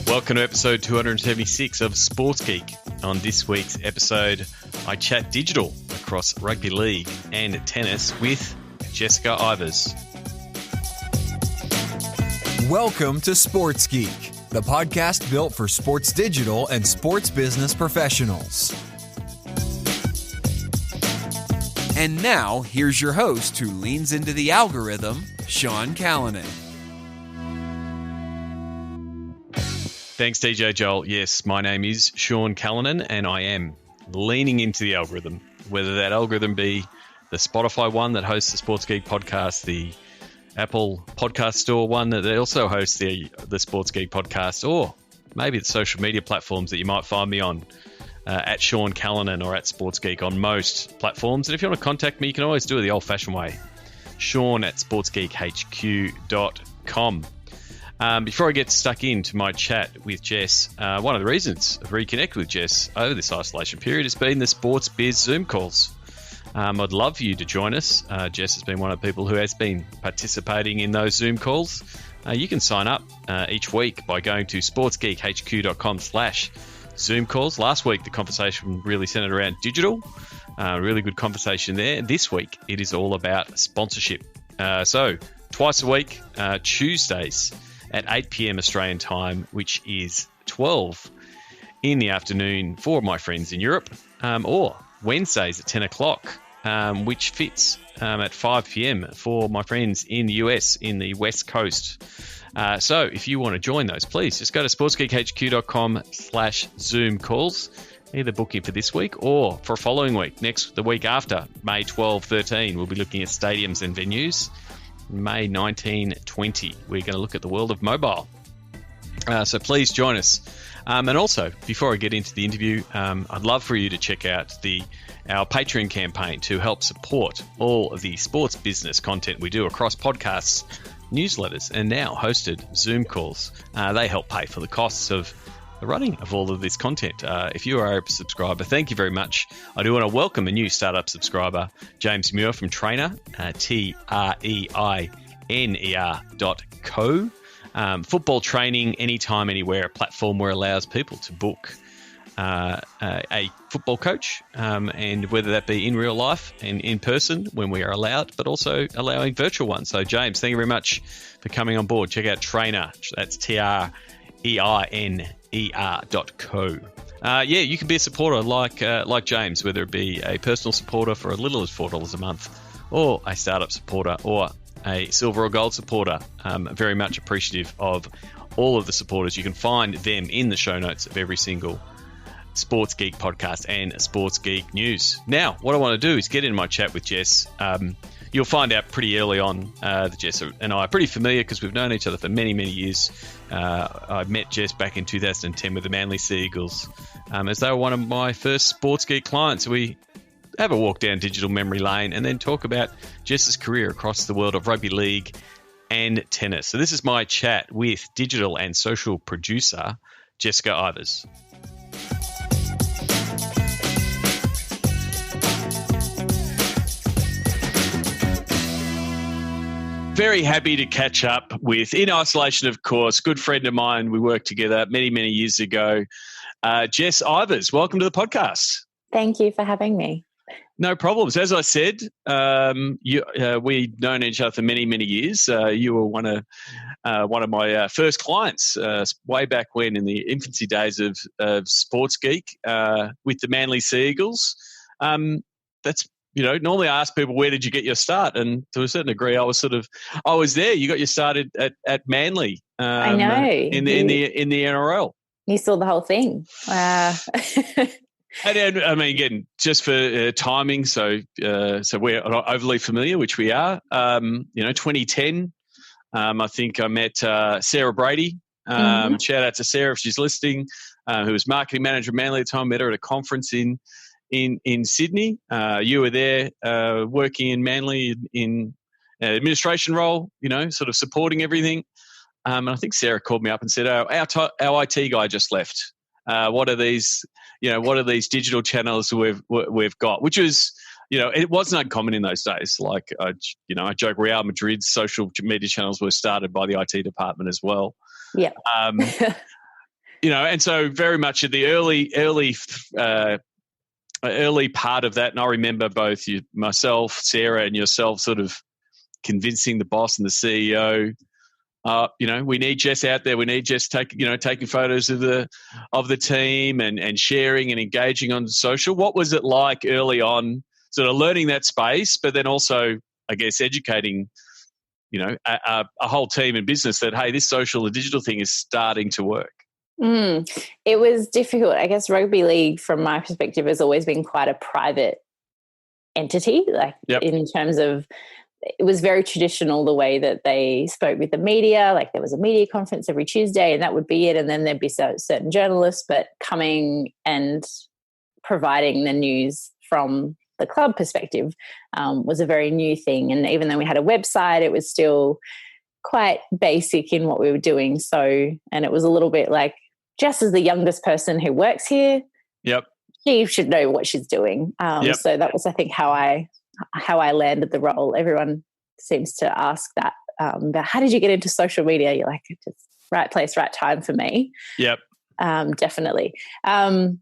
Welcome to episode 276 of Sports Geek. On this week's episode, I chat digital across rugby league and tennis with Jessica Ivers. Welcome to Sports Geek, the podcast built for sports digital and sports business professionals. And now, here's your host who leans into the algorithm, Sean Callanan. Thanks, DJ Joel. Yes, my name is Sean Callanan, and I am leaning into the algorithm, whether that algorithm be the Spotify one that hosts the Sports Geek podcast, the Apple podcast store one that also hosts the Sports Geek podcast, or maybe the social media platforms that you might find me on, at Sean Callanan or at Sports Geek on most platforms. And if you want to contact me, you can always do it the old-fashioned way, Sean at sportsgeekhq.com. Before I get stuck into my chat with Jess, one of the reasons I've reconnected with Jess over this isolation period has been the Sports Biz Zoom calls. I'd love for you to join us. Jess has been one of the people who has been participating in those Zoom calls. You can sign up each week by going to sportsgeekhq.com/Zoom calls. Last week, the conversation really centered around digital. Really good conversation there. This week, it is all about sponsorship. So twice a week, Tuesdays at 8 p.m. Australian time, which is 12 in the afternoon for my friends in Europe, or Wednesdays at 10 o'clock, which fits at 5 p.m. for my friends in the US, in the West Coast. So if you want to join those, please just go to sportsgeekhq.com/Zoom calls. Either book in for this week or for a following week. The week after, May 12, 13, we'll be looking at stadiums and venues. May 19, 20, we're going to look at the world of mobile. So please join us. And also, before I get into the interview, I'd love for you to check out our Patreon campaign to help support all of the sports business content we do across podcasts, newsletters, and now hosted Zoom calls. They help pay for the costs of the running of all of this content. If you are a subscriber, thank you very much. I do want to welcome a new startup subscriber, James Muir from Trainer, TREINER.co. Football training anytime, anywhere, a platform where it allows people to book a football coach, and whether that be in real life and in person when we are allowed, but also allowing virtual ones. So James, thank you very much for coming on board. Check out Trainer. That's TREINER.co. You can be a supporter like James, whether it be a personal supporter for as little as $4 a month, or a startup supporter, or a silver or gold supporter. Very much appreciative of all of the supporters. You can find them in the show notes of every single Sports Geek podcast and Sports Geek news. Now, what I want to do is get into my chat with Jess. You'll find out pretty early on that Jess and I are pretty familiar because we've known each other for many, many years. I met Jess back in 2010 with the Manly Sea Eagles, as they were one of my first Sports Geek clients. We have a walk down digital memory lane and then talk about Jess's career across the world of rugby league and tennis. So this is my chat with digital and social producer Jessica Ivers. Very happy to catch up with, in isolation, of course, good friend of mine. We worked together many, many years ago. Jess Ivers, welcome to the podcast. Thank you for having me. No problems. As I said, we've known each other for many, many years. You were one of my first clients way back when, in the infancy days of Sports Geek, with the Manly Sea Eagles. Normally I ask people, where did you get your start? And to a certain degree, I was there. You got your started at Manly. I know. In the NRL. You saw the whole thing. And I mean, again, just for timing, so we're not overly familiar, which we are. 2010, I think I met Sarah Brady. Shout out to Sarah if she's listening, who was marketing manager of Manly at the time. Met her at a conference in Sydney. You were there working in Manly in administration role, sort of supporting everything. And I think Sarah called me up and said, our IT guy just left. What are these digital channels we've got? Which was, it wasn't uncommon in those days. Like, I joke, Real Madrid's social media channels were started by the IT department as well. Yeah. and so very much at the early part of that, and I remember both myself, Sarah, and yourself sort of convincing the boss and the CEO, we need Jess out there. We need Jess taking photos of the team and sharing and engaging on social. What was it like early on, sort of learning that space, but then also, I guess, educating, a whole team in business that, hey, this social and digital thing is starting to work? It was difficult. I guess rugby league, from my perspective, has always been quite a private entity, in terms of, it was very traditional the way that they spoke with the media. Like, there was a media conference every Tuesday and that would be it. And then there'd be certain journalists, but coming and providing the news from the club perspective was a very new thing. And even though we had a website, it was still quite basic in what we were doing. So, and it was a little bit like, Jess is the youngest person who works here. Yep. She should know what she's doing. So that was, I think, how I landed the role. Everyone seems to ask that about, how did you get into social media? You're like, it's just right place, right time for me. Yep. Definitely. But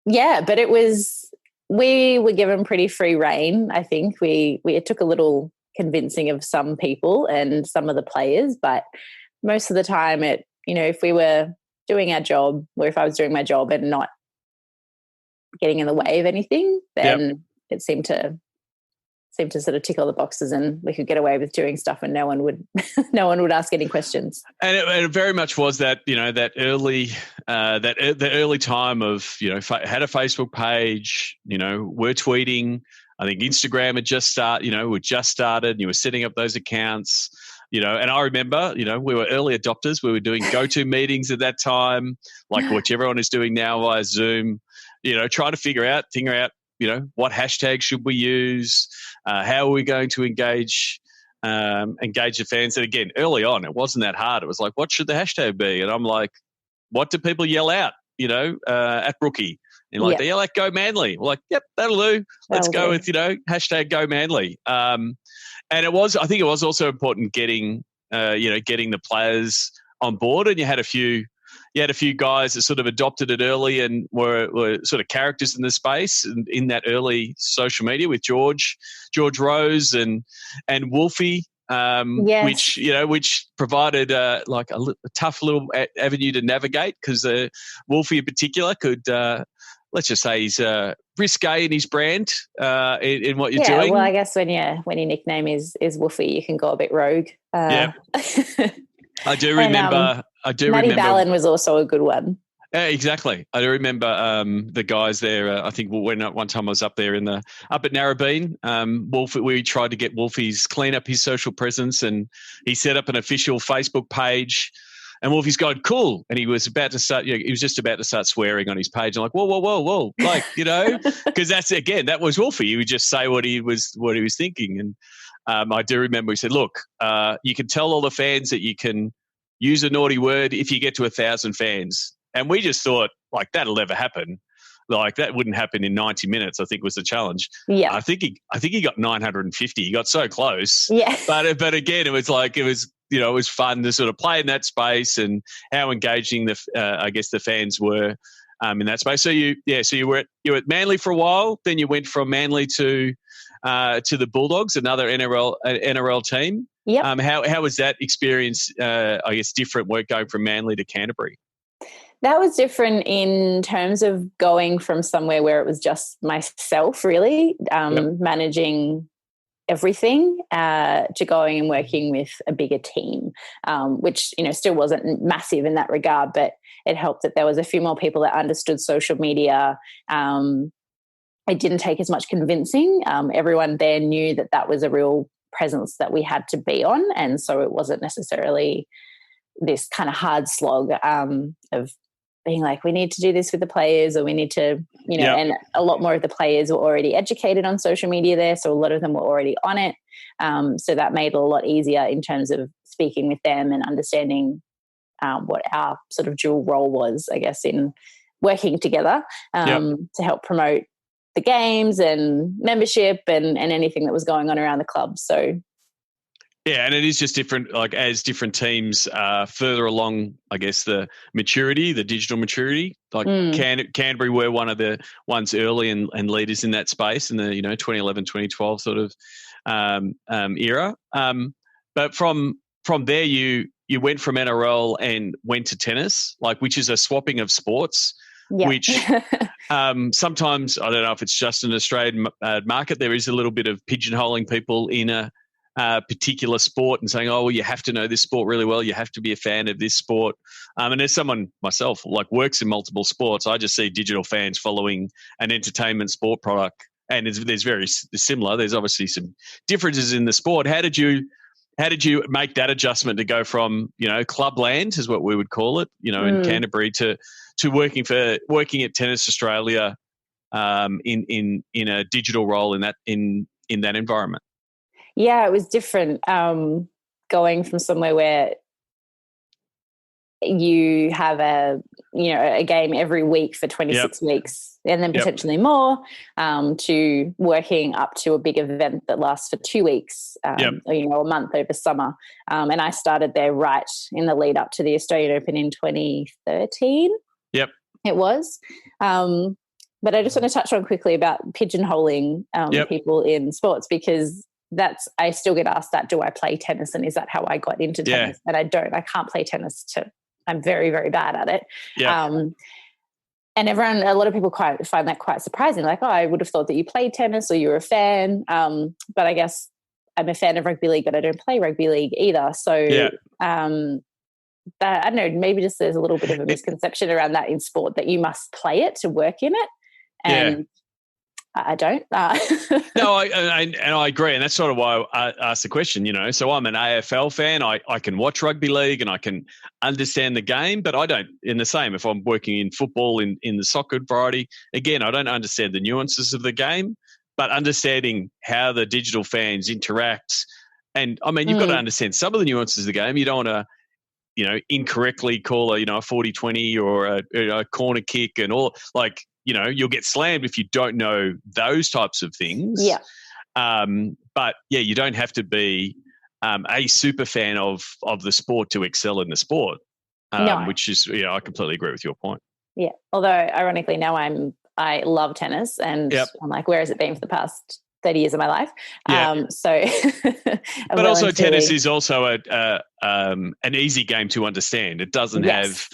it was, we were given pretty free rein. I think it took a little convincing of some people and some of the players, but most of the time if we were doing our job, or if I was doing my job and not getting in the way of anything, then it seemed to sort of tick all the boxes, and we could get away with doing stuff, and no one would ask any questions. And it very much was that that early the early time of had a Facebook page, we're tweeting. I think Instagram had just started. And you were setting up those accounts. And I remember, we were early adopters. We were doing go-to meetings at that time, like what everyone is doing now via Zoom. Trying to figure out, what hashtag should we use? How are we going to engage the fans? And again, early on, it wasn't that hard. It was like, what should the hashtag be? And I'm like, what do people yell out, at Brookie? And they yell out, go Manly. We're like, yep, that'll do. Let's go with, hashtag go Manly. And I think it was also important getting the players on board. And you had a few guys that sort of adopted it early and were sort of characters in the space and in that early social media, with George Rose and Wolfie, which provided a tough little avenue to navigate, because Wolfie in particular could, let's just say, he's risque in his brand in what you're doing. Well, I guess when your nickname is Wolfie, you can go a bit rogue. Yeah. I do remember. Matty Ballin was also a good one. Yeah, exactly. I do remember the guys there. I think when one time I was up there up at Narrabeen, Wolfie, we tried to get Wolfie's clean up his social presence, and he set up an official Facebook page. And Wolfie's going, cool. And he was about to start, he was just about to start swearing on his page. I'm like, whoa. Like, because that was Wolfie. He would just say what he was thinking. And I do remember he said, look, you can tell all the fans that you can use a naughty word if you get to 1,000 fans. And we just thought, like, that'll never happen. Like, that wouldn't happen in 90 minutes, I think was the challenge. Yeah. I think he got 950. He got so close. Yeah. But again, it was fun to sort of play in that space, and how engaging the fans were in that space. So you were at Manly for a while, then you went from Manly to the Bulldogs, another NRL team. Yeah. How was that experience? I guess different work going from Manly to Canterbury. That was different in terms of going from somewhere where it was just myself, really, managing everything, to going and working with a bigger team, which, still wasn't massive in that regard, but it helped that there was a few more people that understood social media. It didn't take as much convincing. Everyone there knew that was a real presence that we had to be on. And so it wasn't necessarily this kind of hard slog of being like, we need to do this with the players, or we need to, and a lot more of the players were already educated on social media there. So a lot of them were already on it. So that made it a lot easier in terms of speaking with them and understanding what our sort of dual role was, I guess, in working together to help promote the games and membership and anything that was going on around the club. So Yeah, and it is just different, like as different teams further along, I guess, the maturity, the digital maturity. Like Canterbury were one of the ones early and leaders in that space in the 2011, 2012 sort of era. But from there, you went from NRL and went to tennis, like which is a swapping of sports, Yep. which sometimes, I don't know if it's just an Australian market, there is a little bit of pigeonholing people in a particular sport and saying, oh, well, you have to know this sport really well. You have to be a fan of this sport. And as someone myself, like works in multiple sports, I just see digital fans following an entertainment sport product. And there's very similar. There's obviously some differences in the sport. How did you make that adjustment to go from, clubland is what we would call it, in Canterbury to working at Tennis Australia in a digital role in that environment? Yeah, it was different. Going from somewhere where you have a game every week for 26 weeks and then potentially more, to working up to a big event that lasts for 2 weeks, or, a month over summer. And I started there right in the lead up to the Australian Open in 2013. Yep. It was. But I just want to touch on quickly about pigeonholing people in sports, because I still get asked that, do I play tennis, and is that how I got into tennis? And I can't play tennis I'm very, very bad at it. Yeah. And a lot of people find that quite surprising. Like, oh, I would have thought that you played tennis or you were a fan. But I guess I'm a fan of rugby league, but I don't play rugby league either. So I don't know, maybe just there's a little bit of a misconception around that in sport, that you must play it to work in it. And I don't. No, I agree, and that's sort of why I asked the question. So I'm an AFL fan. I can watch rugby league and I can understand the game, but I don't. In the same, if I'm working in football in the soccer variety, again, I don't understand the nuances of the game, but understanding how the digital fans interact, and I mean, you've got to understand some of the nuances of the game. You don't want to, incorrectly call a 40-20 or a corner kick and all, like. You'll get slammed if you don't know those types of things. Yeah. But you don't have to be a super fan of the sport to excel in the sport. No. Which is, I completely agree with your point. Yeah. Although ironically now I love tennis, and I'm like, where has it been for the past 30 years of my life? So but also tennis is also an easy game to understand. It doesn't have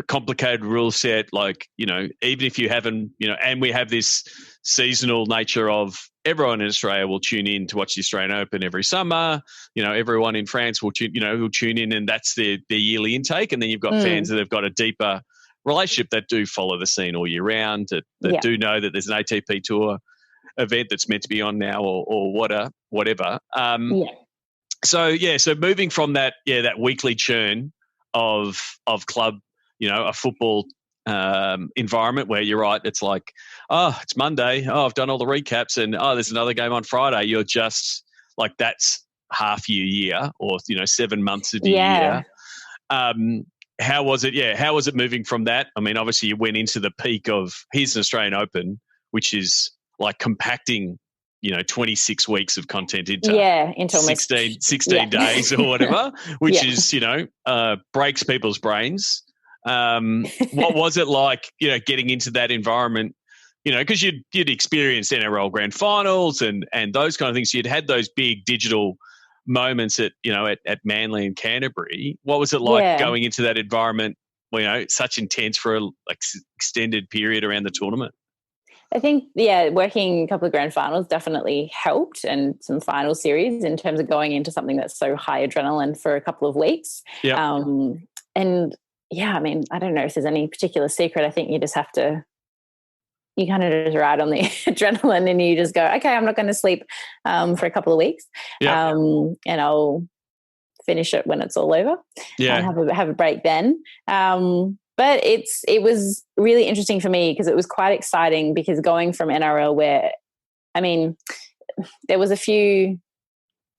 complicated rule set, like, even if you haven't, and we have this seasonal nature of everyone in Australia will tune in to watch the Australian Open every summer. Everyone in France will tune in, and that's their yearly intake. And then you've got fans that have got a deeper relationship that do follow the scene all year round, that do know that there's an ATP Tour event that's meant to be on now or whatever. So moving from that weekly churn of club, a football environment where you're right, it's like, oh, it's Monday, oh, I've done all the recaps, and oh, there's another game on Friday. You're just like, that's half your year, or 7 months of your year. How was it? How was it moving from that? I mean, obviously you went into the peak of, here's an Australian Open, which is like compacting 26 weeks of content into 16 days or whatever, which is, breaks people's brains. What was it like, getting into that environment, because you'd experienced NRL grand finals and those kind of things. You'd had those big digital moments at Manly and Canterbury. What was it like going into that environment, such intense for a extended period around the tournament? I think, working a couple of grand finals definitely helped, and some final series, in terms of going into something that's so high adrenaline for a couple of weeks. I mean, I don't know if there's any particular secret. I think you just have to, you kind of just ride on the adrenaline, and you just go, okay, I'm not going to sleep for a couple of weeks. And I'll finish it when it's all over. And have a break then. But it was really interesting for me, because it was quite exciting, because going from NRL, where, I mean, there was a few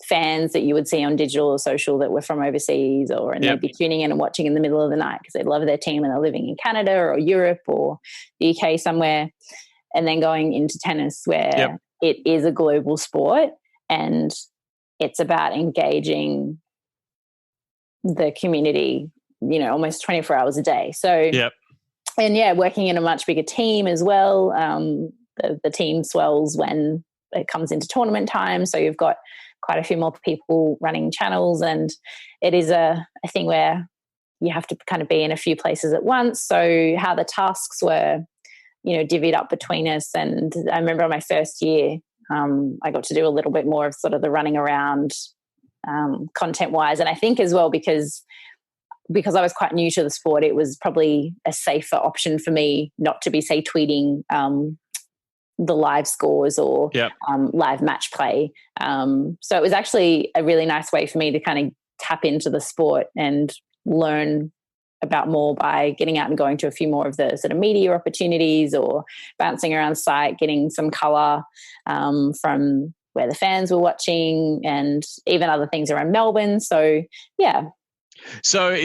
fans that you would see on digital or social that were from overseas, and they'd be tuning in and watching in the middle of the night because they love their team and they're living in Canada or Europe or the UK somewhere, and then going into tennis where it is a global sport, and it's about engaging the community, almost 24 hours a day. So, yep. And yeah, working in a much bigger team as well. The team swells when it comes into tournament time. So you've got quite a few more people running channels, and it is a thing where you have to kind of be in a few places at once. So how the tasks were, divvied up between us. And I remember on my first year, I got to do a little bit more of sort of the running around content wise. And I think as well, because I was quite new to the sport, it was probably a safer option for me not to be, say, tweeting the live scores or live match play. So it was actually a really nice way for me to kind of tap into the sport and learn about more by getting out and going to a few more of the sort of media opportunities or bouncing around site, getting some colour from where the fans were watching, and even other things around Melbourne. So, yeah. So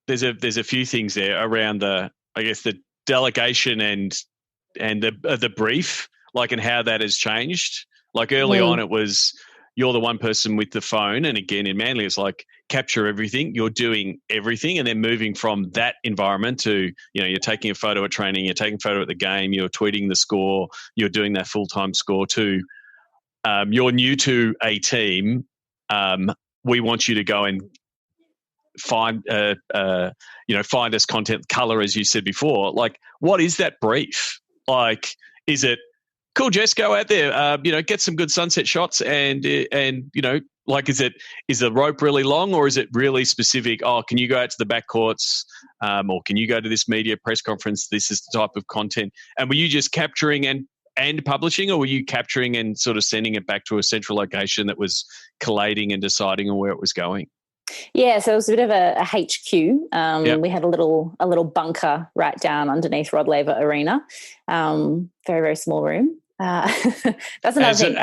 there's a few things there around the delegation and the brief, like, and how that has changed. Like early on, it was you're the one person with the phone, and again in Manly, it's like capture everything. You're doing everything, and then moving from that environment to you're taking a photo at training, you're taking a photo at the game, you're tweeting the score, you're doing that full-time score to you're new to a team. We want you to go and find us content, color, as you said before. Like, what is that brief? Like, is it cool? Jess, go out there, get some good sunset shots, and like, is the rope really long, or is it really specific? Oh, can you go out to the back courts, or can you go to this media press conference? This is the type of content. And were you just capturing and publishing, or were you capturing and sort of sending it back to a central location that was collating and deciding on where it was going? Yeah, so it was a bit of a HQ. We had a little bunker right down underneath Rod Laver Arena. Very, very small room. That's another thing.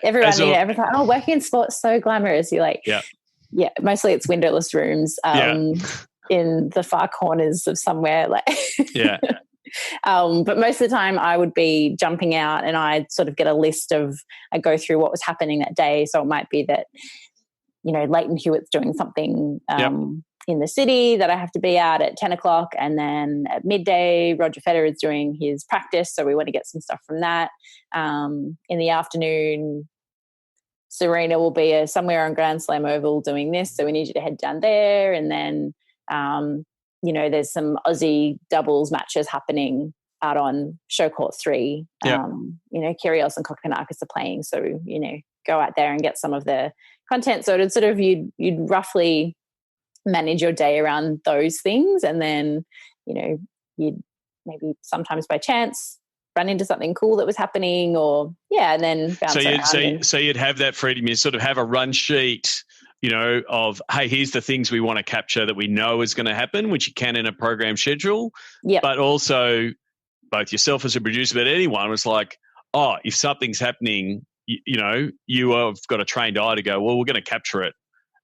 Everyone thought, working in sports so glamorous. You're like, yeah, mostly it's windowless rooms in the far corners of somewhere. Like, but most of the time I would be jumping out, and I'd sort of get a list I go through what was happening that day. So it might be that, Leighton Hewitt's doing something in the city that I have to be at 10 o'clock. And then at midday, Roger Federer is doing his practice. So we want to get some stuff from that. In the afternoon, Serena will be somewhere on Grand Slam Oval doing this. So we need you to head down there. And then, there's some Aussie doubles matches happening out on Show Court 3. Kyrgios and Kokkinakis are playing. So, go out there and get some of the content. So it'd sort of, you'd roughly manage your day around those things. And then, you'd maybe sometimes by chance run into something cool that was happening, or, and then bounce around. So you'd have that freedom. You sort of have a run sheet, of, hey, here's the things we want to capture that we know is going to happen, which you can in a program schedule. Yeah. But also both yourself as a producer, but anyone was like, oh, if something's happening, you have got a trained eye to go, well, we're going to capture it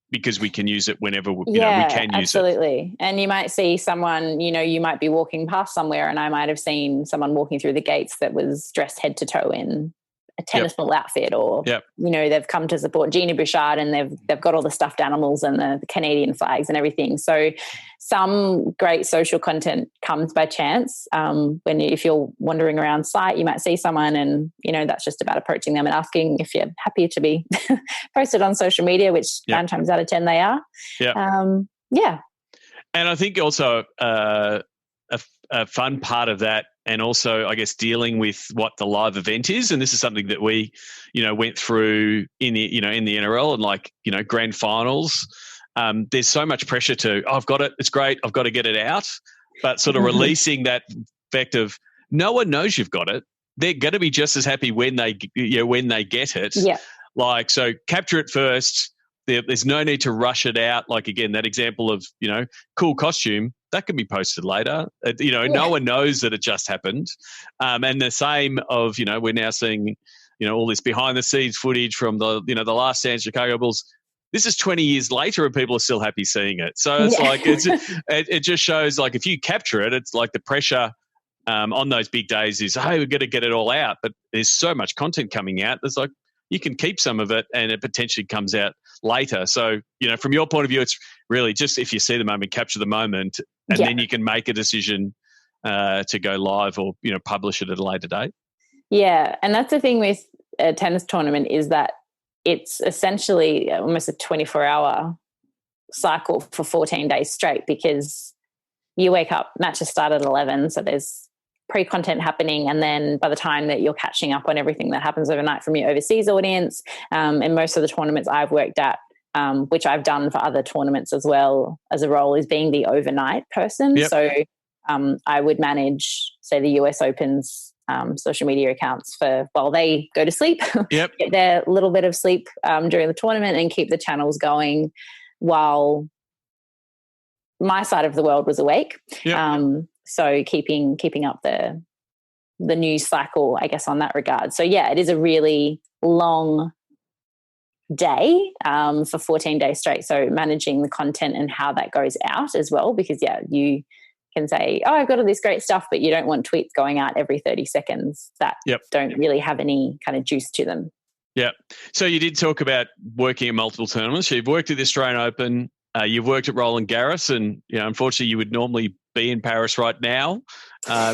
because we can use it whenever we can use it. Absolutely. And you might see someone, you might be walking past somewhere, and I might have seen someone walking through the gates that was dressed head to toe in a tennis ball outfit, or, they've come to support Gina Bouchard, and they've got all the stuffed animals and the Canadian flags and everything. So some great social content comes by chance. If you're wandering around site, you might see someone, and, that's just about approaching them and asking if you're happy to be posted on social media, which 9 times out of 10 they are. And I think also a fun part of that, and also, I guess, dealing with what the live event is. And this is something that we, went through in the NRL and grand finals. There's so much pressure to, I've got it, it's great, I've got to get it out. But sort of releasing that fact of no one knows you've got it. They're going to be just as happy when they get it. Yeah. Like, so capture it first. There's no need to rush it out. Like, again, that example of, cool costume, that can be posted later. No one knows that it just happened. And the same of, we're now seeing, all this behind the scenes footage from the last San Chicago Bulls. This is 20 years later and people are still happy seeing it. So it's it just shows, like, if you capture it, it's like the pressure on those big days is, hey, we're going to get it all out. But there's so much content coming out. There's like, you can keep some of it and it potentially comes out later. So, from your point of view, it's really just if you see the moment, capture the moment, and then you can make a decision to go live or, publish it at a later date. Yeah. And that's the thing with a tennis tournament is that it's essentially almost a 24-hour cycle for 14 days straight, because you wake up, matches start at 11. So there's pre-content happening, and then by the time that you're catching up on everything that happens overnight from your overseas audience, and most of the tournaments I've worked at, which I've done for other tournaments as well as a role, is being the overnight person. Yep. So I would manage, say, the US Open's social media accounts for while they go to sleep, Yep. get their little bit of sleep during the tournament, and keep the channels going while my side of the world was awake. Yep. So keeping up the news cycle, I guess, on that regard. So yeah, it is a really long day for 14 days straight. So managing the content and how that goes out as well, because you can say, oh, I've got all this great stuff, but you don't want tweets going out every 30 seconds that don't really have any kind of juice to them. Yeah. So you did talk about working at multiple tournaments. You've worked at the Australian Open. You've worked at Roland Garros, and unfortunately, you would normally be in Paris right now,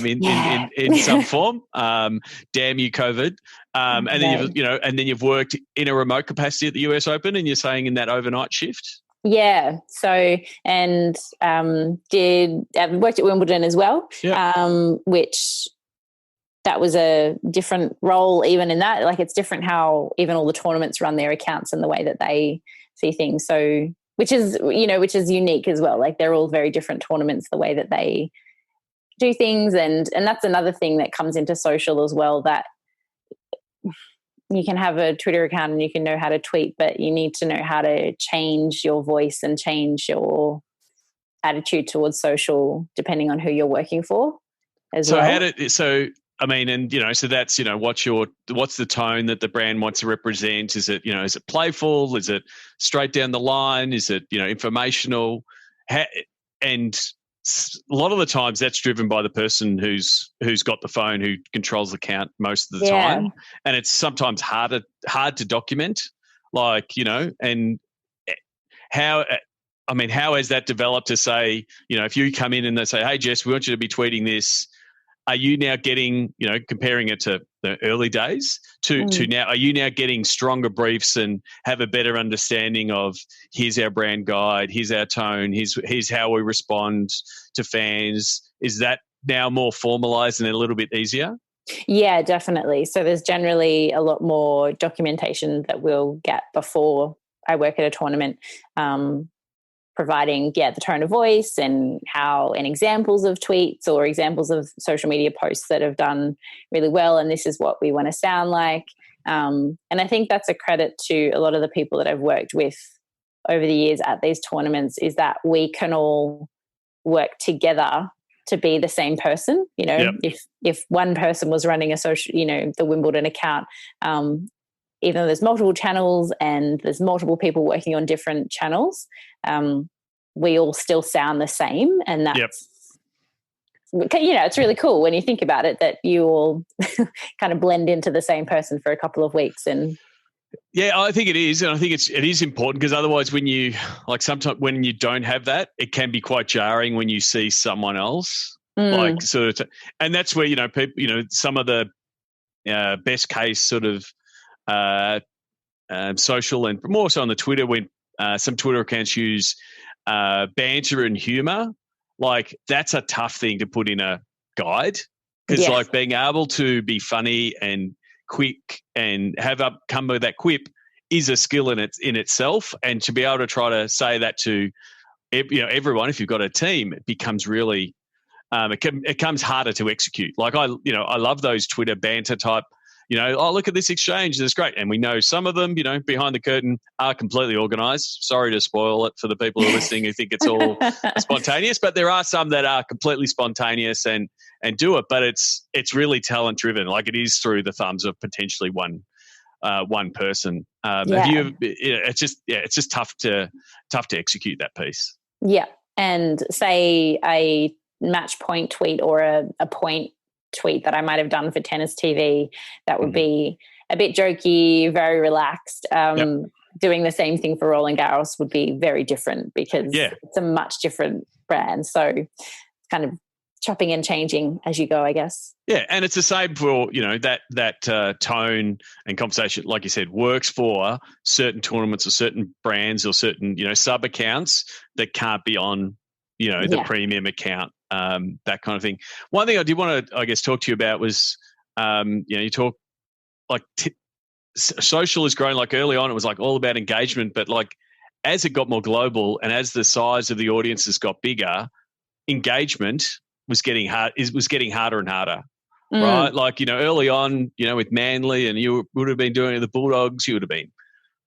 in some form. Damn you, COVID! And then you've worked in a remote capacity at the US Open, and you're saying in that overnight shift. Yeah. So and worked at Wimbledon as well, which that was a different role. Even in that, like, it's different how even all the tournaments run their accounts and the way that they see things. So. Which is unique as well. Like, they're all very different tournaments, the way that they do things. And that's another thing that comes into social as well, that you can have a Twitter account and you can know how to tweet, but you need to know how to change your voice and change your attitude towards social depending on who you're working for as well. So that's, what's the tone that the brand wants to represent? Is it, is it playful? Is it straight down the line? Is it, informational? And a lot of the times that's driven by the person who's got the phone, who controls the account most of the time. And it's sometimes hard to document, and how has that developed to say, if you come in and they say, hey, Jess, we want you to be tweeting this, are you now getting, comparing it to the early days to now, are you now getting stronger briefs and have a better understanding of, here's our brand guide, here's our tone, here's how we respond to fans? Is that now more formalized and a little bit easier? Yeah, definitely. So there's generally a lot more documentation that we'll get before I work at a tournament, providing the tone of voice and examples of tweets or examples of social media posts that have done really well, and this is what we want to sound like. And I think that's a credit to a lot of the people that I've worked with over the years at these tournaments, is that we can all work together to be the same person. If one person was running a social, the Wimbledon account, even though there's multiple channels and there's multiple people working on different channels, we all still sound the same. And that's, it's really cool when you think about it, that you all kind of blend into the same person for a couple of weeks. And yeah, I think it is. And I think it is important, because otherwise sometimes when you don't have that, it can be quite jarring when you see someone else and that's where, people, some of the best case sort of social, and more so on the Twitter, when some Twitter accounts use banter and humor, that's a tough thing to put in a guide, because being able to be funny and quick and come with that quip is a skill in itself, and to be able to try to say that to everyone, if you've got a team, it becomes really it becomes harder to execute. I love those Twitter banter type, oh, look at this exchange, that's great. And we know some of them, behind the curtain are completely organised. Sorry to spoil it for the people who are listening who think it's all spontaneous, but there are some that are completely spontaneous and do it. But it's really talent driven. It is through the thumbs of potentially one person. It's just tough to execute that piece. Yeah. And say a match point tweet or a point tweet that I might have done for Tennis TV, that would be a bit jokey, very relaxed. Yep. Doing the same thing for Roland Garros would be very different because it's a much different brand. So it's kind of chopping and changing as you go, I guess. Yeah, and it's the same for, that tone and conversation, like you said, works for certain tournaments or certain brands or certain, sub accounts that can't be on, the premium account, that kind of thing. One thing I did want to, I guess, talk to you about was, you talk like social has grown. Like early on, it was like all about engagement, but like as it got more global and as the size of the audiences got bigger, engagement was getting harder and harder, right? Like, early on, with Manly, and you would have been doing it with the Bulldogs, you would have been,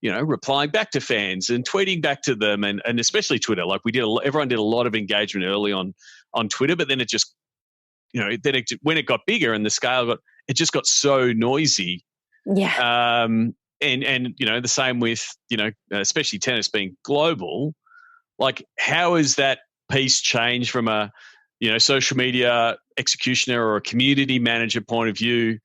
replying back to fans and tweeting back to them, and especially Twitter. Like everyone did a lot of engagement early on Twitter, but then it just, when it got bigger and the scale it just got so noisy. Yeah. And the same with, especially tennis being global. Like, how has that piece changed from a, social media executioner or a community manager point of view?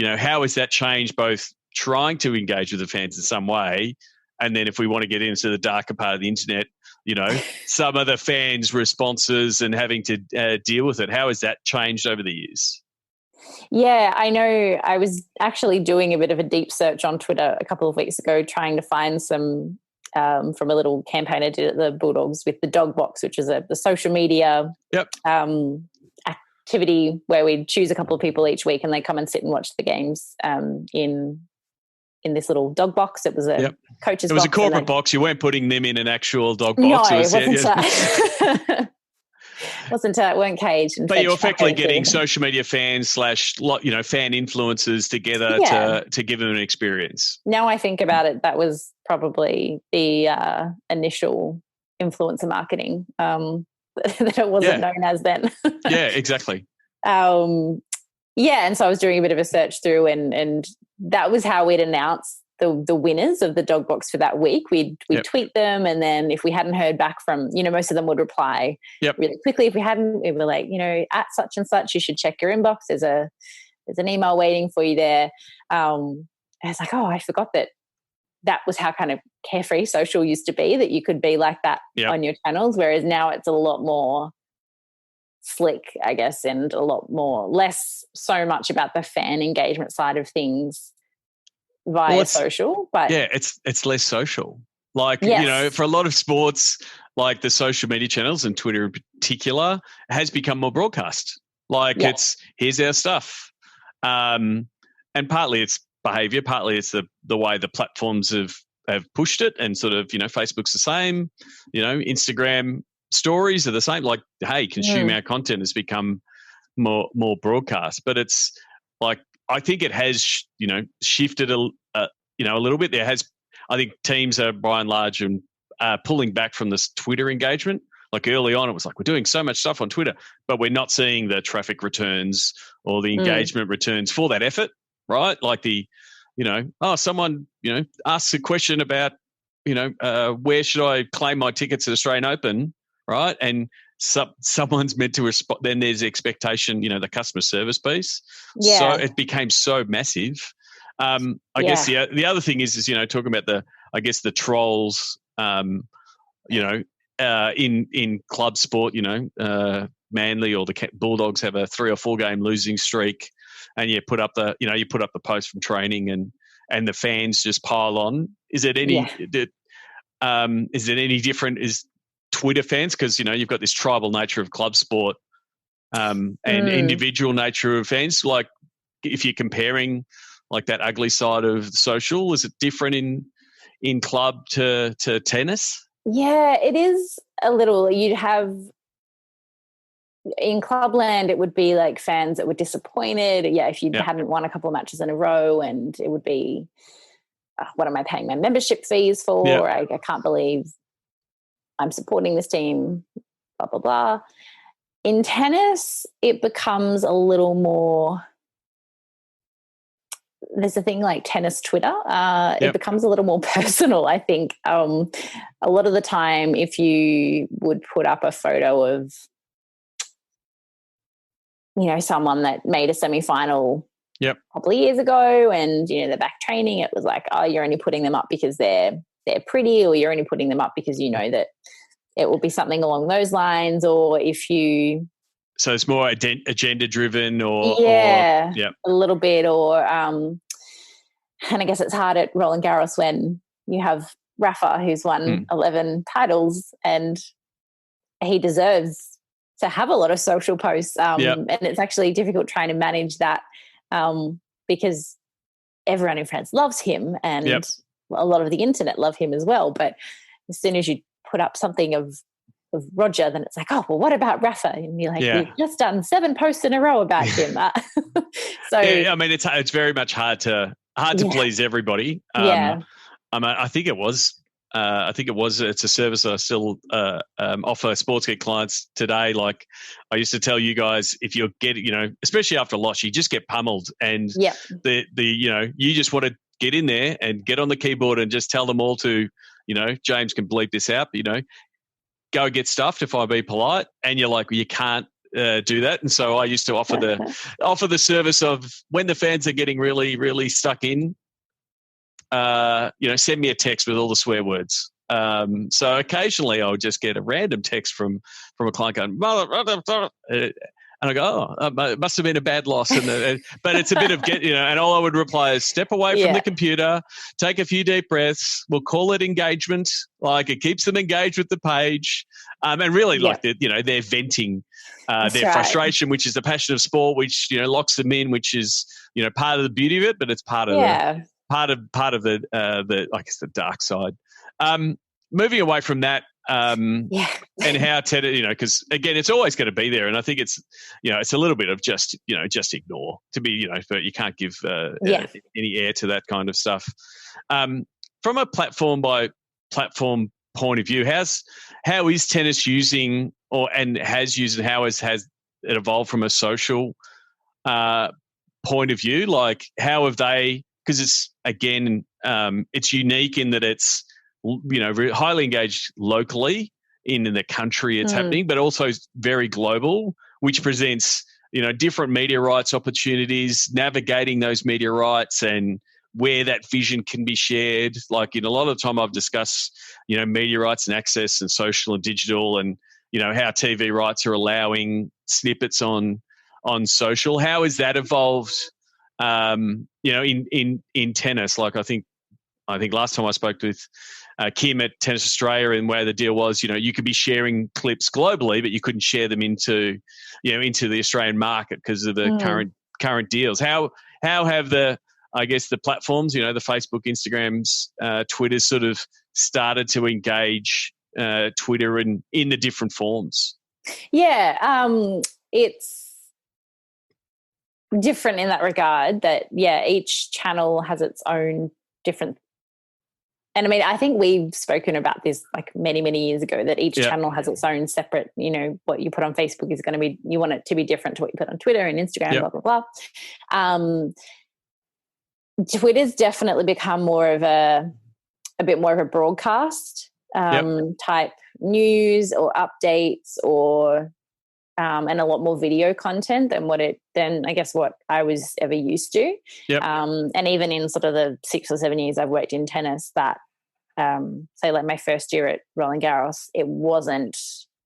How has that changed both trying to engage with the fans in some way, and then if we want to get into the darker part of the internet, some of the fans' responses and having to deal with it? How has that changed over the years? Yeah, I know. I was actually doing a bit of a deep search on Twitter a couple of weeks ago, trying to find some from a little campaign I did at the Bulldogs with the Dog Box, which is the social media activity where we choose a couple of people each week and they come and sit and watch the games in this little dog box. It was a coach's box. It was a corporate box. You weren't putting them in an actual dog box. No, it wasn't. It weren't caged. But you're effectively getting social media fans / fan influencers together to give them an experience. Now I think about it, that was probably the initial influencer marketing that it wasn't known as then. Yeah, exactly. And so I was doing a bit of a search through, and that was how we'd announce the winners of the dog box for that week. We'd tweet them, and then if we hadn't heard back from, most of them would reply really quickly. If we hadn't, we were like, at such and such, you should check your inbox. There's an email waiting for you there. I was like, I forgot that was how kind of carefree social used to be, that you could be like that on your channels, whereas now it's a lot more slick, I guess, and a lot more less so much about the fan engagement side of things via social. But it's less social. Like, for a lot of sports, like the social media channels and Twitter in particular has become more broadcast. Like it's, here's our stuff. And partly it's behavior, partly it's the way the platforms have pushed it, and sort of, Facebook's the same, Instagram stories are the same. Like, hey, consume our content has become more broadcast. But it's like, I think it has, shifted a little bit. I think teams are by and large and pulling back from this Twitter engagement. Like early on, it was like, we're doing so much stuff on Twitter, but we're not seeing the traffic returns or the engagement returns for that effort, right? Like someone, asks a question about, where should I claim my tickets at Australian Open, right? And someone's meant to respond. Then there's expectation, the customer service piece. Yeah. So it became so massive. I guess the other thing is talking about the trolls, in club sport, Manly or the Bulldogs have a 3 or 4 game losing streak, and you put up the post from training, and the fans just pile on. Is it any different? Is Twitter fans, because you've got this tribal nature of club sport, and individual nature of fans. Like, if you're comparing like that ugly side of social, is it different in club to tennis? Yeah, it is a little. You'd have in clubland, it would be like fans that were disappointed. Yeah, if you hadn't won a couple of matches in a row, and it would be, what am I paying my membership fees for? Yeah. I can't believe I'm supporting this team, blah, blah, blah. In tennis, it becomes a little more, there's a thing like tennis Twitter. It becomes a little more personal, I think. A lot of the time, if you would put up a photo of, someone that made a semi-final Yep. a couple of years ago, and the back training, it was like, oh, you're only putting them up because they're pretty, or you're only putting them up because you know that it will be something along those lines, or if you. So it's more agenda driven, Yeah, yep. a little bit, or and I guess it's hard at Roland Garros when you have Rafa, who's won 11 titles, and he deserves to have a lot of social posts. And it's actually difficult trying to manage that because everyone in France loves him, and a lot of the internet love him as well. But as soon as you put up something of Roger, then it's like, oh, well, what about Rafa? And you're like, we've just done 7 posts in a row about him. So I mean, it's very much hard to please everybody. I think it was. It's a service that I still offer Sportsgeek clients today. Like I used to tell you guys, if you're getting, especially after a loss, you just get pummeled, and you just want to get in there and get on the keyboard and just tell them all to, James can bleep this out, but, go get stuffed if I be polite. And you're like, well, you can't do that. And so I used to offer the service of when the fans are getting really, really stuck in, send me a text with all the swear words. So occasionally I'll just get a random text from a client going, and I go, oh, it must have been a bad loss. But it's a bit of and all I would reply is step away from the computer, take a few deep breaths. We'll call it engagement. Like it keeps them engaged with the page. And really like they're venting their frustration, which is the passion of sport, which, locks them in, which is, part of the beauty of it, but it's part of the I guess the dark side. Moving away from that, and how because again, it's always going to be there, and I think it's it's a little bit of just ignore to be but you can't give any air to that kind of stuff. From a platform by platform point of view, how is tennis using has used, and how has it evolved from a social point of view? Like how have they? Because it's again, it's unique in that it's highly engaged locally in the country it's happening, but also very global, which presents different media rights opportunities, navigating those media rights and where that vision can be shared. Like a lot of the time I've discussed media rights and access and social and digital, and how TV rights are allowing snippets on social. How has that evolved in tennis? Like I think last time I spoke with Kim at Tennis Australia, and where the deal was, you could be sharing clips globally, but you couldn't share them into the Australian market because of the current deals. How have the platforms, the Facebook, Instagrams, Twitter sort of started to engage Twitter in the different forms? Yeah, it's different in that regard that, each channel has its own different. And I mean, I think we've spoken about this like many, many years ago, that each channel has its own separate, what you put on Facebook is going to be, you want it to be different to what you put on Twitter and Instagram, blah, blah, blah. Twitter's definitely become more of a bit more of a broadcast type news or updates, or and a lot more video content than I guess what I was ever used to. And even in sort of the 6 or 7 years I've worked in tennis, that say like my first year at Roland Garros, it wasn't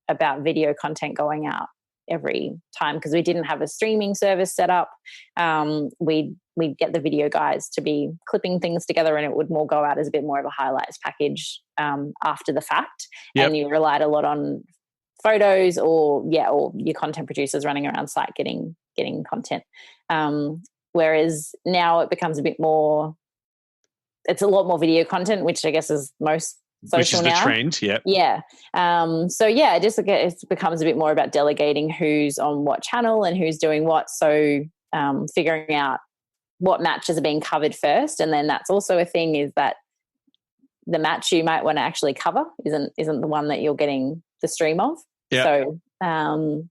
about video content going out every time because we didn't have a streaming service set up. We'd get the video guys to be clipping things together, and it would more go out as a bit more of a highlights package after the fact. And you relied a lot on photos or your content producers running around site getting content. Whereas now it becomes a bit more, it's a lot more video content, which I guess is most social which is now. The trend, It becomes a bit more about delegating who's on what channel and who's doing what. So figuring out what matches are being covered first, and then that's also a thing, is that the match you might want to actually cover isn't the one that you're getting the stream of. So, and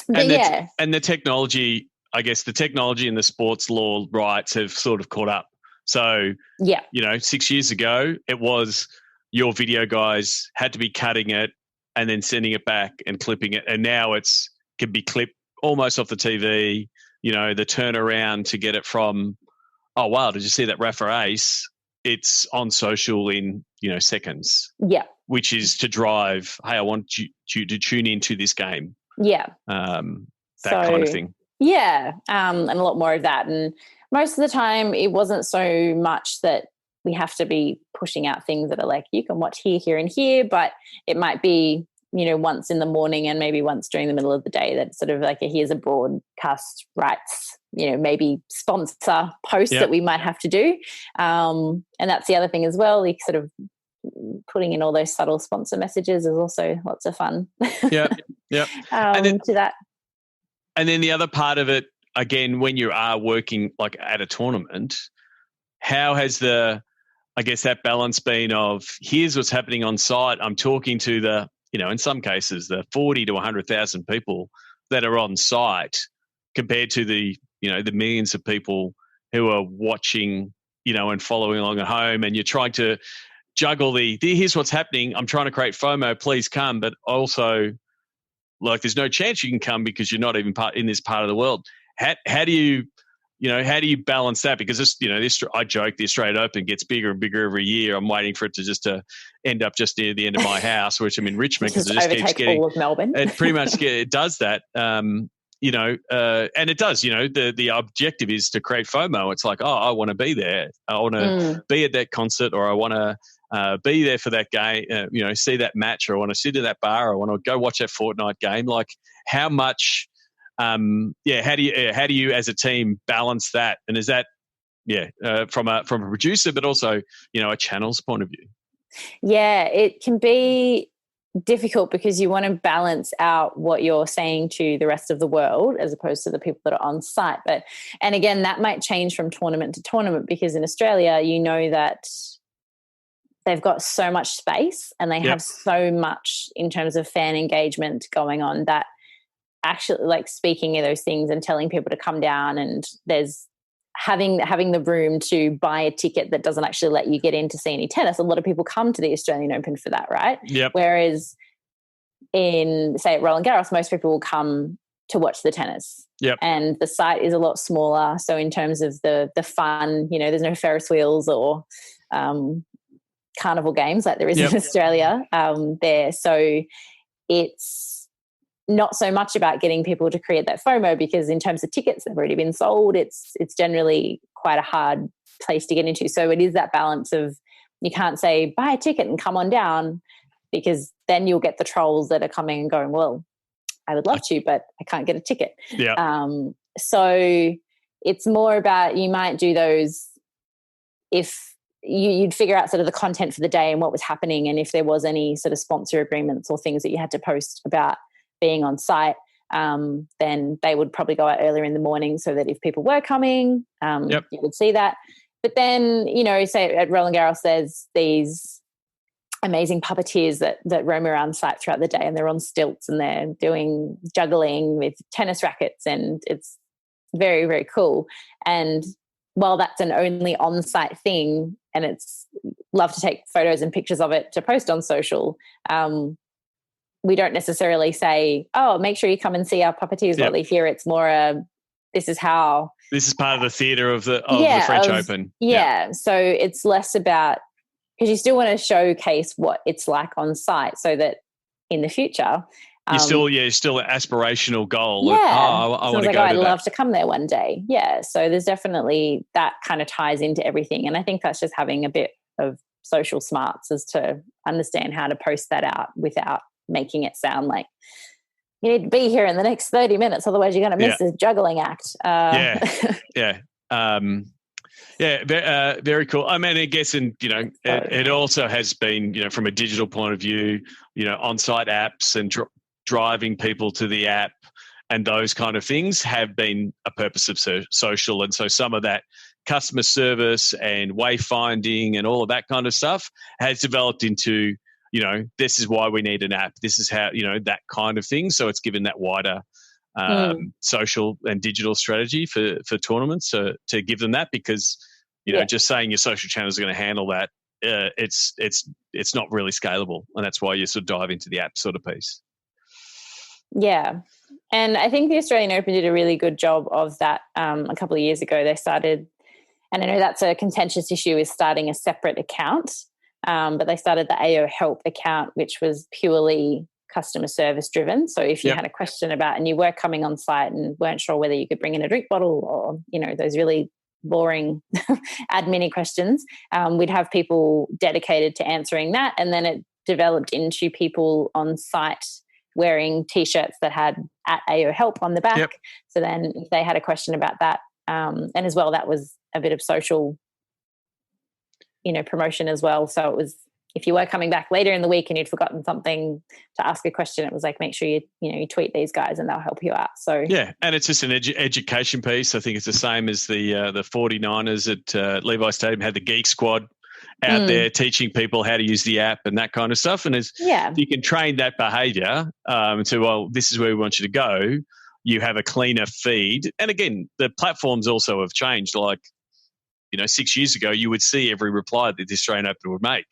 the technology, I guess the technology and the sports law rights have sort of caught up. So, 6 years ago, it was your video guys had to be cutting it and then sending it back and clipping it. And now can be clipped almost off the TV, the turnaround to get it from, oh, wow, did you see that Rafa ace? It's on social in, seconds. Yeah. Which is to drive, hey, I want you to tune into this game. Yeah. That kind of thing. Yeah. And a lot more of that. And most of the time it wasn't so much that we have to be pushing out things that are like, you can watch here, here, and here, but it might be, once in the morning and maybe once during the middle of the day that sort of like here's a broadcast rights, maybe sponsor post that we might have to do. And that's the other thing as well. Like sort of putting in all those subtle sponsor messages is also lots of fun. Yeah. To that. And then the other part of it, again, when you are working like at a tournament, how has that balance been of here's what's happening on site. I'm talking to the, in some cases, the 40 to 100,000 people that are on site compared to the, the millions of people who are watching, and following along at home, and you're trying to juggle here's what's happening. I'm trying to create FOMO, please come. But also, like, there's no chance you can come because you're not even in this part of the world. How do you, how do you balance that? Because I joke the Australian Open gets bigger and bigger every year. I'm waiting for it to end up just near the end of my house, which I'm in Richmond, because it just keeps getting all of Melbourne. It pretty much it does that. And it does. The objective is to create FOMO. It's like, oh, I want to be there. I want to be at that concert, or I want to be there for that game. See that match, or I want to sit in that bar, or I want to go watch that Fortnite game. Like, how much? How do you as a team balance that? And is that from a producer, but also a channel's point of view? Yeah, it can be difficult because you want to balance out what you're saying to the rest of the world as opposed to the people that are on site. And again, that might change from tournament to tournament, because in Australia, that they've got so much space and they have so much in terms of fan engagement going on that actually, like, speaking of those things and telling people to come down, and there's having the room to buy a ticket that doesn't actually let you get in to see any tennis. A lot of people come to the Australian Open for that, right? Yep. Whereas in, say, at Roland Garros, most people will come to watch the tennis. Yep. And the site is a lot smaller. So in terms of the fun, there's no Ferris wheels or carnival games like there is in Australia there. So it's not so much about getting people to create that FOMO, because in terms of tickets that have already been sold, it's generally quite a hard place to get into. So it is that balance of, you can't say buy a ticket and come on down, because then you'll get the trolls that are coming and going, well, I would love to, but I can't get a ticket. Yeah. So it's more about, you might do those if you'd figure out sort of the content for the day and what was happening, and if there was any sort of sponsor agreements or things that you had to post about being on site, then they would probably go out earlier in the morning so that if people were coming, you would see that. But then, say at Roland Garros, there's these amazing puppeteers that roam around site throughout the day, and they're on stilts and they're doing juggling with tennis rackets, and it's very, very cool. And while that's an only on-site thing, and it's love to take photos and pictures of it to post on social, we don't necessarily say, oh, make sure you come and see our puppeteers while they're here. It's more this is how. This is part of the theatre of the French Open. Yeah. So it's less about, because you still want to showcase what it's like on site, so that in the future. You're still an aspirational goal. Yeah. I want to go I'd love to come there one day. Yeah. So there's definitely that kind of ties into everything. And I think that's just having a bit of social smarts, as to understand how to post that out without making it sound like you need to be here in the next 30 minutes, otherwise you're going to miss this juggling act. Very cool. I mean, I guess, and it also has been, from a digital point of view, on-site apps and driving people to the app and those kind of things have been a purpose of social. And so some of that customer service and wayfinding and all of that kind of stuff has developed into, this is why we need an app. This is how, that kind of thing. So it's given that wider social and digital strategy for tournaments to give them that, because, just saying your social channels are going to handle that, it's not really scalable. And that's why you sort of dive into the app sort of piece. Yeah. And I think the Australian Open did a really good job of that a couple of years ago. They started, and I know that's a contentious issue, is starting a separate account, but they started the AO Help account, which was purely customer service driven. So if you had a question about, and you were coming on site and weren't sure whether you could bring in a drink bottle or, you know, those really boring admin questions, we'd have people dedicated to answering that. And then it developed into people on site wearing T-shirts that had at AO Help on the back. Yep. So then if they had a question about that, and as well, that was a bit of social, you know, promotion as well. So it was, if you were coming back later in the week and you'd forgotten something to ask a question, it was like, make sure you tweet these guys and they'll help you out. So yeah, and it's just an education piece. I think it's the same as the 49ers at Levi Stadium had the Geek Squad out there teaching people how to use the app and that kind of stuff. And if you can train that behaviour to, well, this is where we want you to go, you have a cleaner feed. And again, the platforms also have changed. Like, 6 years ago, you would see every reply that the Australian Open would make.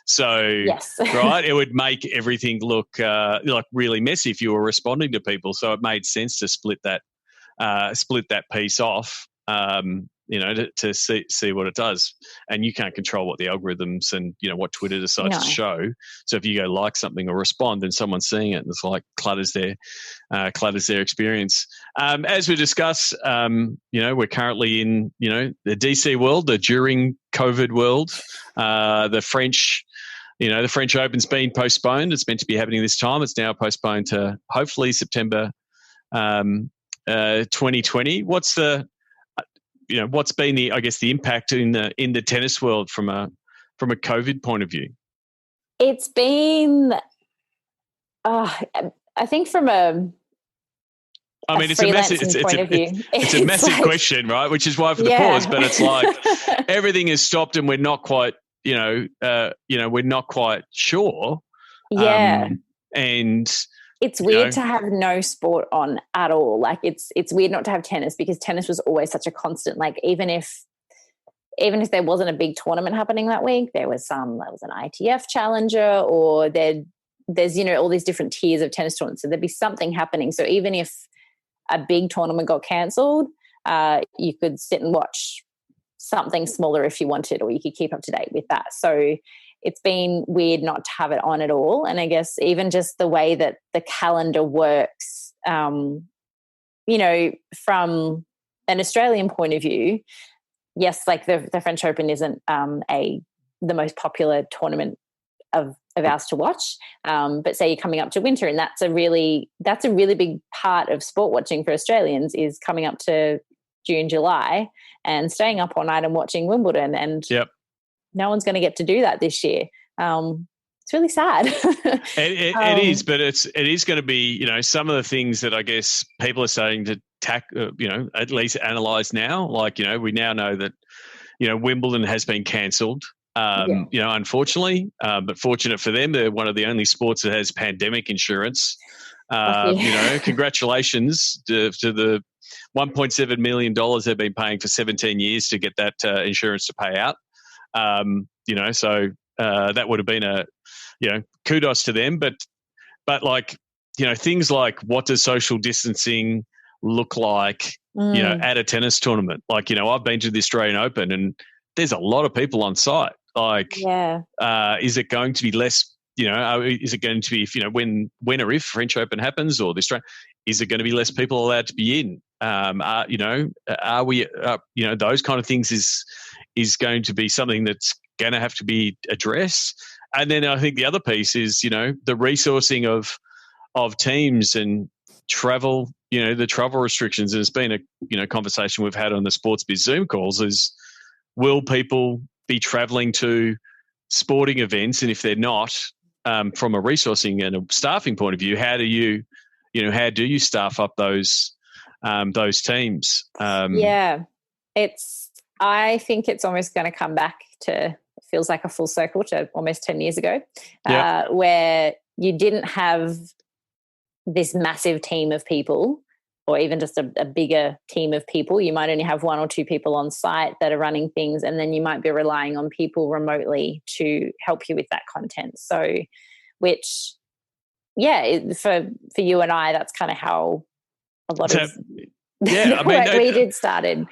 So, right, it would make everything look like really messy if you were responding to people. So it made sense to split that piece off, to see what it does. And you can't control what the algorithms and what Twitter decides to show. So if you go like something or respond, then someone's seeing it, and it's like clutters their experience. As we discuss, we're currently in the DC world, the during COVID world, the French. The French Open's been postponed. It's meant to be happening this time. It's now postponed to hopefully September 2020. What's been the impact in the tennis world from a COVID point of view? It's been, I think from it's a massive question, right? Which is why for the pause, but it's like everything is stopped and we're not quite, we're not quite sure. Yeah. And it's weird to have no sport on at all. Like it's weird not to have tennis, because tennis was always such a constant. Like even if there wasn't a big tournament happening that week, there was an ITF challenger, or there's all these different tiers of tennis tournaments. So there'd be something happening. So even if a big tournament got cancelled, you could sit and watch something smaller if you wanted, or you could keep up to date with that. So it's been weird not to have it on at all. And I guess even just the way that the calendar works, from an Australian point of view, yes, like the French Open isn't the most popular tournament of ours to watch. But say you're coming up to winter, and that's a really big part of sport watching for Australians, is coming up to June, July, and staying up all night and watching Wimbledon. And no one's going to get to do that this year. It's really sad. It is, but it is going to be, some of the things that I guess people are starting to at least analyse now. Like, we now know that, Wimbledon has been cancelled. Unfortunately, but fortunate for them, they're one of the only sports that has pandemic insurance. Congratulations to the $1.7 million they've been paying for 17 years to get that insurance to pay out. So that would have been kudos to them. But like, things like, what does social distancing look like, at a tennis tournament? Like, I've been to the Australian Open and there's a lot of people on site. Like, is it going to be less? Is it going to be when or if French Open happens, or the Australian, is it going to be less people allowed to be in? Are we? Those kind of things is going to be something that's going to have to be addressed. And then I think the other piece is the resourcing of teams and travel. The travel restrictions. And it's been a conversation we've had on the Sports Biz Zoom calls. Is, will people be travelling to sporting events, and if they're not, from a resourcing and a staffing point of view, how do you staff up those teams? I think it's almost going to come back to, it feels like a full circle to almost 10 years ago, where you didn't have this massive team of people, or even just a bigger team of people. You might only have one or two people on site that are running things, and then you might be relying on people remotely to help you with that content. So, which, for you and I, that's kind of how a lot of yeah, work we did started.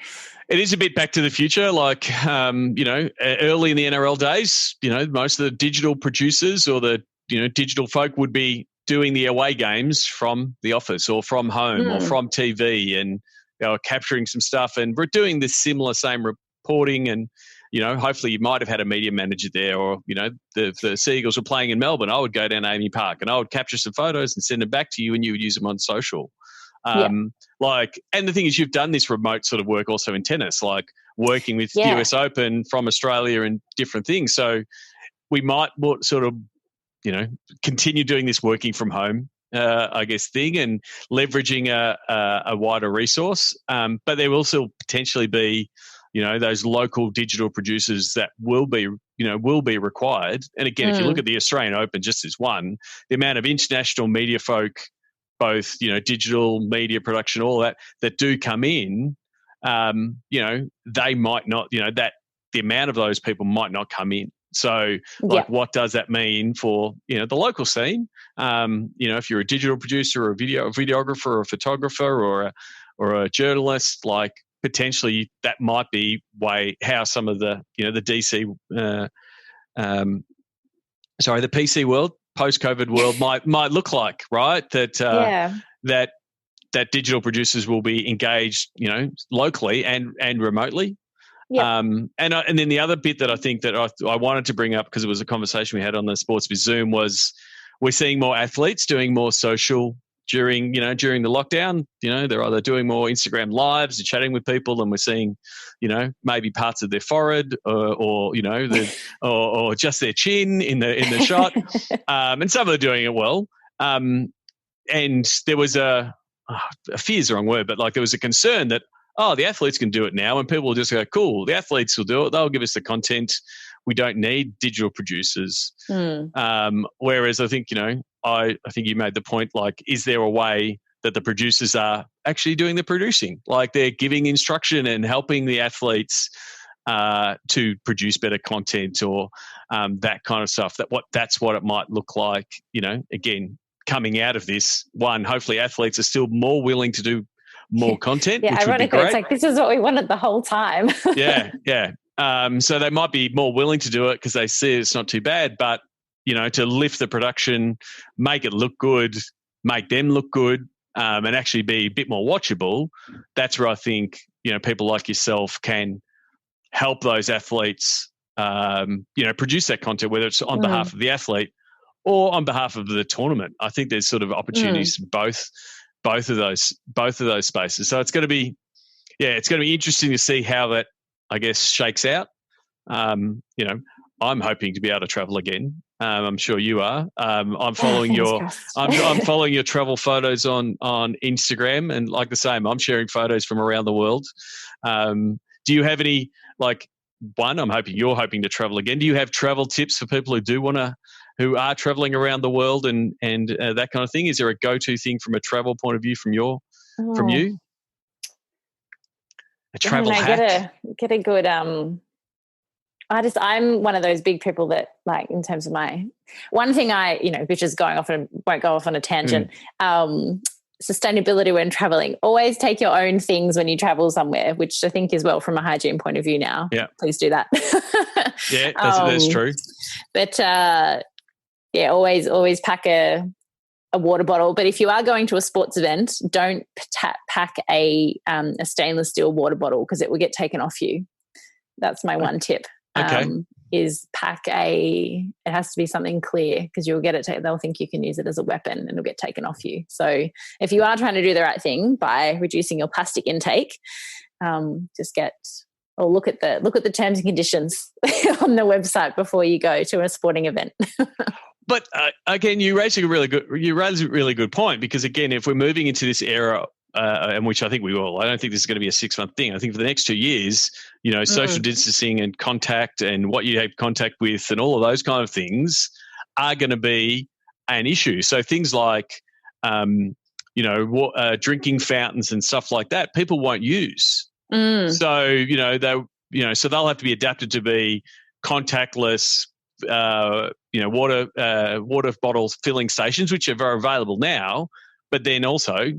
It is a bit back to the future, like, early in the NRL days, most of the digital producers or the, digital folk would be doing the away games from the office or from home or from TV, and they were capturing some stuff, and we're doing this same reporting, and, hopefully you might have had a media manager there, or, the Seagulls were playing in Melbourne. I would go down to Amy Park and I would capture some photos and send them back to you, and you would use them on social. And the thing is, you've done this remote sort of work also in tennis, like working with US Open from Australia and different things. So we might sort of, continue doing this working from home, I guess, thing, and leveraging a wider resource. But there will still potentially be, those local digital producers that will be required. And again, if you look at the Australian Open, just as one, the amount of international media folk, both, digital media production, all that do come in, they might not, that the amount of those people might not come in. So, what does that mean for, the local scene? If you're a digital producer or a videographer or a photographer or a journalist, like potentially that might be how some of the, the DC, the PC world, post-COVID world might look like, right? That digital producers will be engaged, locally and remotely. Yeah. And then the other bit that I think that I wanted to bring up, because it was a conversation we had on the Sports with Zoom, was we're seeing more athletes doing more social during the lockdown. They're either doing more Instagram lives and chatting with people, and we're seeing, maybe parts of their forehead or just their chin in the shot. And some of them are doing it well. And there was a fear is the wrong word, but like there was a concern that, the athletes can do it now, and people will just go, cool, the athletes will do it. They'll give us the content. We don't need digital producers. Whereas I think, I think you made the point, like, is there a way that the producers are actually doing the producing? Like they're giving instruction and helping the athletes to produce better content or that kind of stuff. That's what it might look like, again, coming out of this. One, hopefully athletes are still more willing to do more content. Yeah, which ironically, would be great. It's like, this is what we wanted the whole time. Yeah. So they might be more willing to do it because they see it's not too bad, but, to lift the production, make it look good, make them look good, and actually be a bit more watchable. That's where I think, people like yourself can help those athletes, produce that content, whether it's on behalf of the athlete or on behalf of the tournament. I think there's sort of opportunities for both of those spaces. So it's going to be interesting to see how that, I guess, shakes out. I'm hoping to be able to travel again. I'm sure you are. I'm following I'm following your travel photos on Instagram, and like the same, I'm sharing photos from around the world. Do you have any, like, I'm hoping you're hoping to travel again. Do you have travel tips for people who are traveling around the world and that kind of thing? Is there a go-to thing from a travel point of view from you? A travel hack? Get a good I'm one of those big people that, like, in terms of my one thing which is going off and won't go off on a tangent, sustainability when traveling. Always take your own things when you travel somewhere, which I think is well from a hygiene point of view now. Yeah. Please do that. Yeah, that's true. But always pack a water bottle. But if you are going to a sports event, don't pack a stainless steel water bottle, because it will get taken off you. That's my one tip. Okay. Is pack it has to be something clear, because you'll get it. They'll think you can use it as a weapon and it'll get taken off you. So if you are trying to do the right thing by reducing your plastic intake, just look at the terms and conditions on the website before you go to a sporting event. But again, you raise a really good point, because again, if we're moving into this era, and which I think we will, I don't think this is going to be a 6-month thing. I think for the next 2 years, social distancing and contact and what you have contact with and all of those kind of things are going to be an issue. So things like, drinking fountains and stuff like that, people won't use. So, so they'll have to be adapted to be contactless, water bottles filling stations, which are very available now, but then also,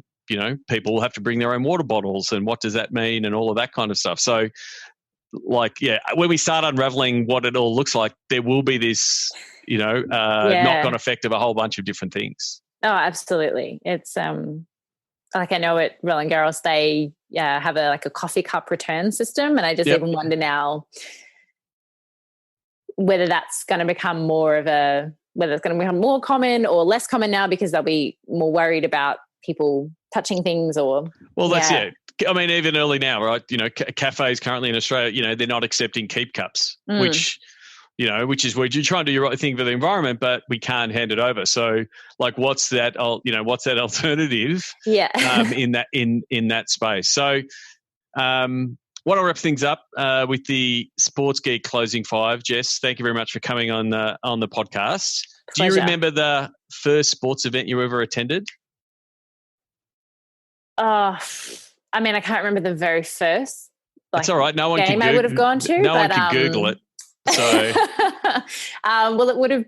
people have to bring their own water bottles, and what does that mean, and all of that kind of stuff. So, when we start unraveling what it all looks like, there will be this, knock-on effect of a whole bunch of different things. Oh, absolutely. It's I know at Roland Garros they have a coffee cup return system, and I just even wonder now whether that's going to become whether it's going to become more common or less common now, because they'll be more worried about people touching things or. Well, that's it. I mean, even early now, right? Cafes currently in Australia, they're not accepting keep cups, which is where you try and do your right thing for the environment, but we can't hand it over. So, what's that alternative? Yeah. in that space. So, want to wrap things up with the Sports Geek closing five. Jess, thank you very much for coming on the podcast. Pleasure. Do you remember the first sports event you ever attended? I can't remember the very first. That's all right. No one game I would have gone to. No one can Google it. So, well, it would have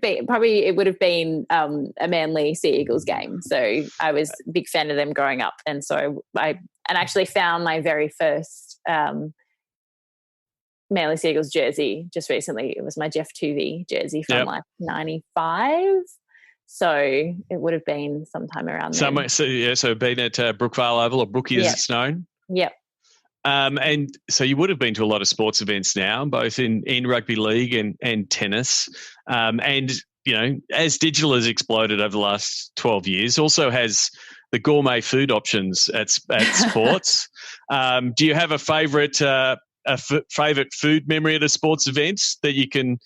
been a Manly Sea Eagles game. So I was a big fan of them growing up, and so I actually found my very first Manly Sea Eagles jersey just recently. It was my Jeff Tuvey jersey from 95. So it would have been sometime around then. So been at Brookvale Oval, or Brookie as it's known. Yep. And so you would have been to a lot of sports events now, both in rugby league and tennis. And, as digital has exploded over the last 12 years, also has the gourmet food options at sports. Do you have a favourite food memory at a sports event that you can,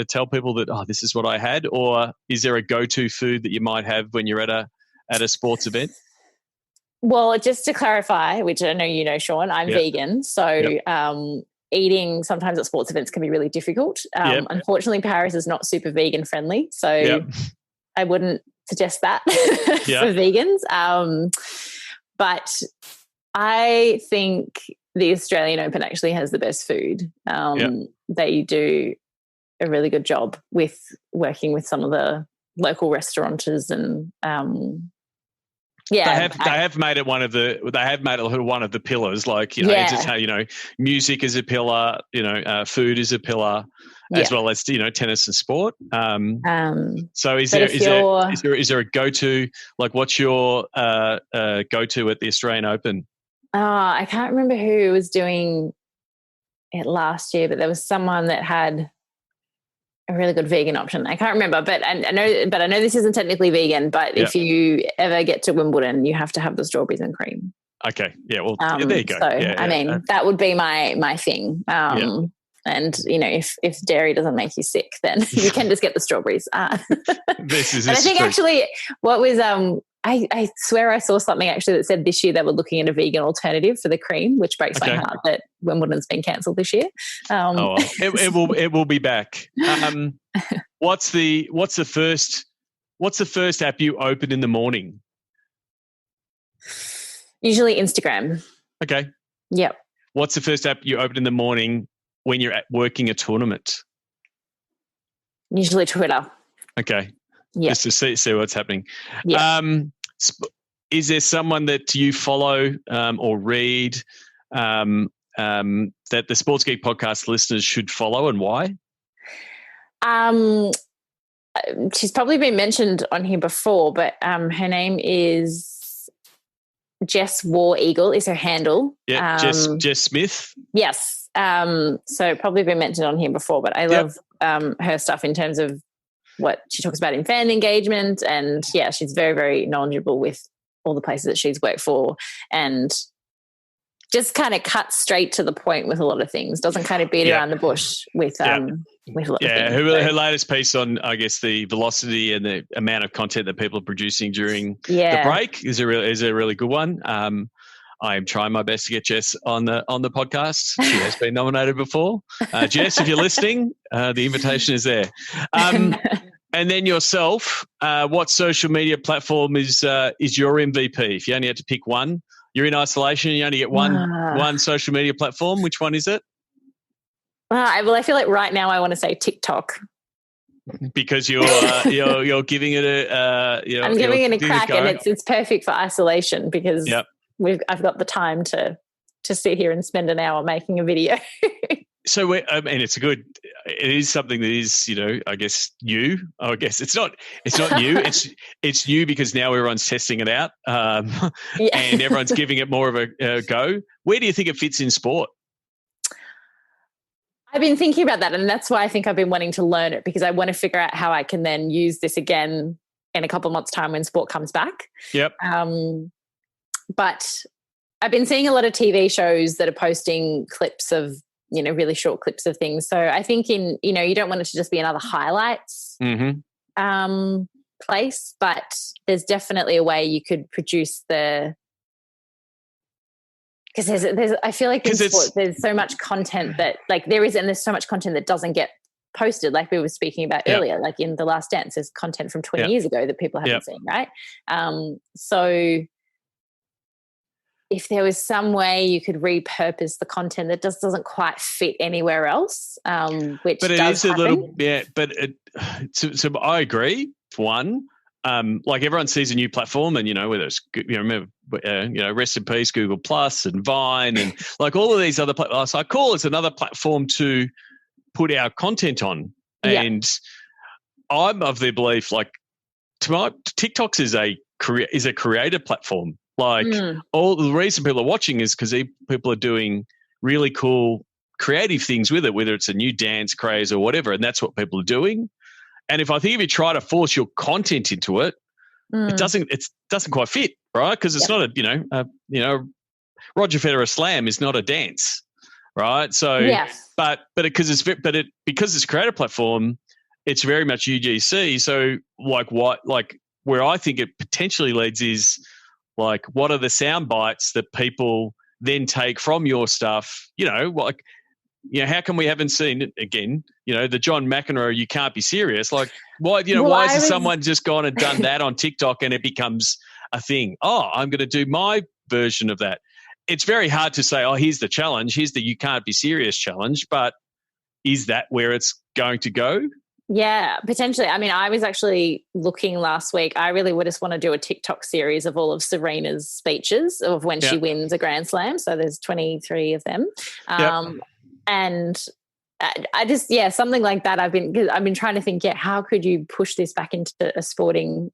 tell people that, this is what I had? Or is there a go-to food that you might have when you're at a sports event? Well, just to clarify, which I know you know, Sean, I'm vegan. So eating sometimes at sports events can be really difficult. Unfortunately, Paris is not super vegan friendly. So I wouldn't suggest that for vegans. But I think the Australian Open actually has the best food. They do a really good job with working with some of the local restaurateurs and they have made it one of the pillars. It's how, music is a pillar, food is a pillar, as well as tennis and sport. So is there a go-to? What's your go-to at the Australian Open? I can't remember who was doing it last year, but there was someone that had a really good vegan option. I can't remember, but I know this isn't technically vegan, but if you ever get to Wimbledon, you have to have the strawberries and cream. Okay. Yeah. Well, there you go. So, that would be my thing. And if dairy doesn't make you sick, then you can just get the strawberries. This is. And I think actually, what was I swear I saw something actually that said this year they were looking at a vegan alternative for the cream, which breaks my heart that Wimbledon's been cancelled this year. It will be back. What's the first app you open in the morning? Usually Instagram. Okay. Yep. What's the first app you open in the morning when you're working a tournament? Usually Twitter. Okay. Yeah. Just to see what's happening. Yeah. Is there someone that you follow or read that the Sports Geek podcast listeners should follow, and why? She's probably been mentioned on here before, but her name is Jess War Eagle is her handle. Yeah, Jess Smith. Yes. So probably been mentioned on here before, but I love her stuff in terms of what she talks about in fan engagement, and she's very, very knowledgeable with all the places that she's worked for, and just kind of cuts straight to the point with a lot of things. Doesn't kind of beat around the bush with a lot of things. Her latest piece on, I guess, the velocity and the amount of content that people are producing during the break is a really good one. I am trying my best to get Jess on the podcast. She has been nominated before. Jess, if you're listening, the invitation is there. And then yourself, what social media platform is your MVP? If you only had to pick one, you're in isolation, you only get one social media platform. Which one is it? I feel like right now I want to say TikTok. because you're giving it I'm giving it a crack, go. and it's perfect for isolation because Yep. I've got the time to sit here and spend an hour making a video. So, it is something that is, I guess it's not new. It's new because now everyone's testing it out, and everyone's giving it more of a go. Where do you think it fits in sport? I've been thinking about that, and that's why I think I've been wanting to learn it, because I want to figure out how I can then use this again in a couple of months' time when sport comes back. Yep. But I've been seeing a lot of TV shows that are posting clips of, really short clips of things. So I think you don't want it to just be another highlights place, but there's definitely a way you could produce because there's I feel like in sport, there's so much content that there's so much content that doesn't get posted, like we were speaking about earlier, like in The Last Dance, there's content from 20 years ago that people haven't seen, right? So if there was some way you could repurpose the content that just doesn't quite fit anywhere else, which but it does is happen. A little, so I agree. One, like everyone sees a new platform, and whether it's rest in peace Google Plus and Vine and like all of these other platforms. I call it another platform to put our content on, and I'm of the belief TikToks is a creator platform. All the reason people are watching is because people are doing really cool creative things with it, whether it's a new dance craze or whatever, and that's what people are doing. And if you try to force your content into it, it doesn't quite fit, right? Because it's not Roger Federer slam is not a dance, right? So, but because it's a creator platform, it's very much UGC. So, where I think it potentially leads is what are the sound bites that people then take from your stuff? How come we haven't seen it again? The John McEnroe, you can't be serious. Why? Why has someone just gone and done that on TikTok and it becomes a thing? Oh, I'm going to do my version of that. It's very hard to say, oh, here's the challenge. Here's the you can't be serious challenge. But is that where it's going to go? Yeah, potentially. I mean, I was actually looking last week. I really would just want to do a TikTok series of all of Serena's speeches of when she wins a Grand Slam. So there's 23 of them. And I just, something like that. I've been trying to think, how could you push this back into a sporting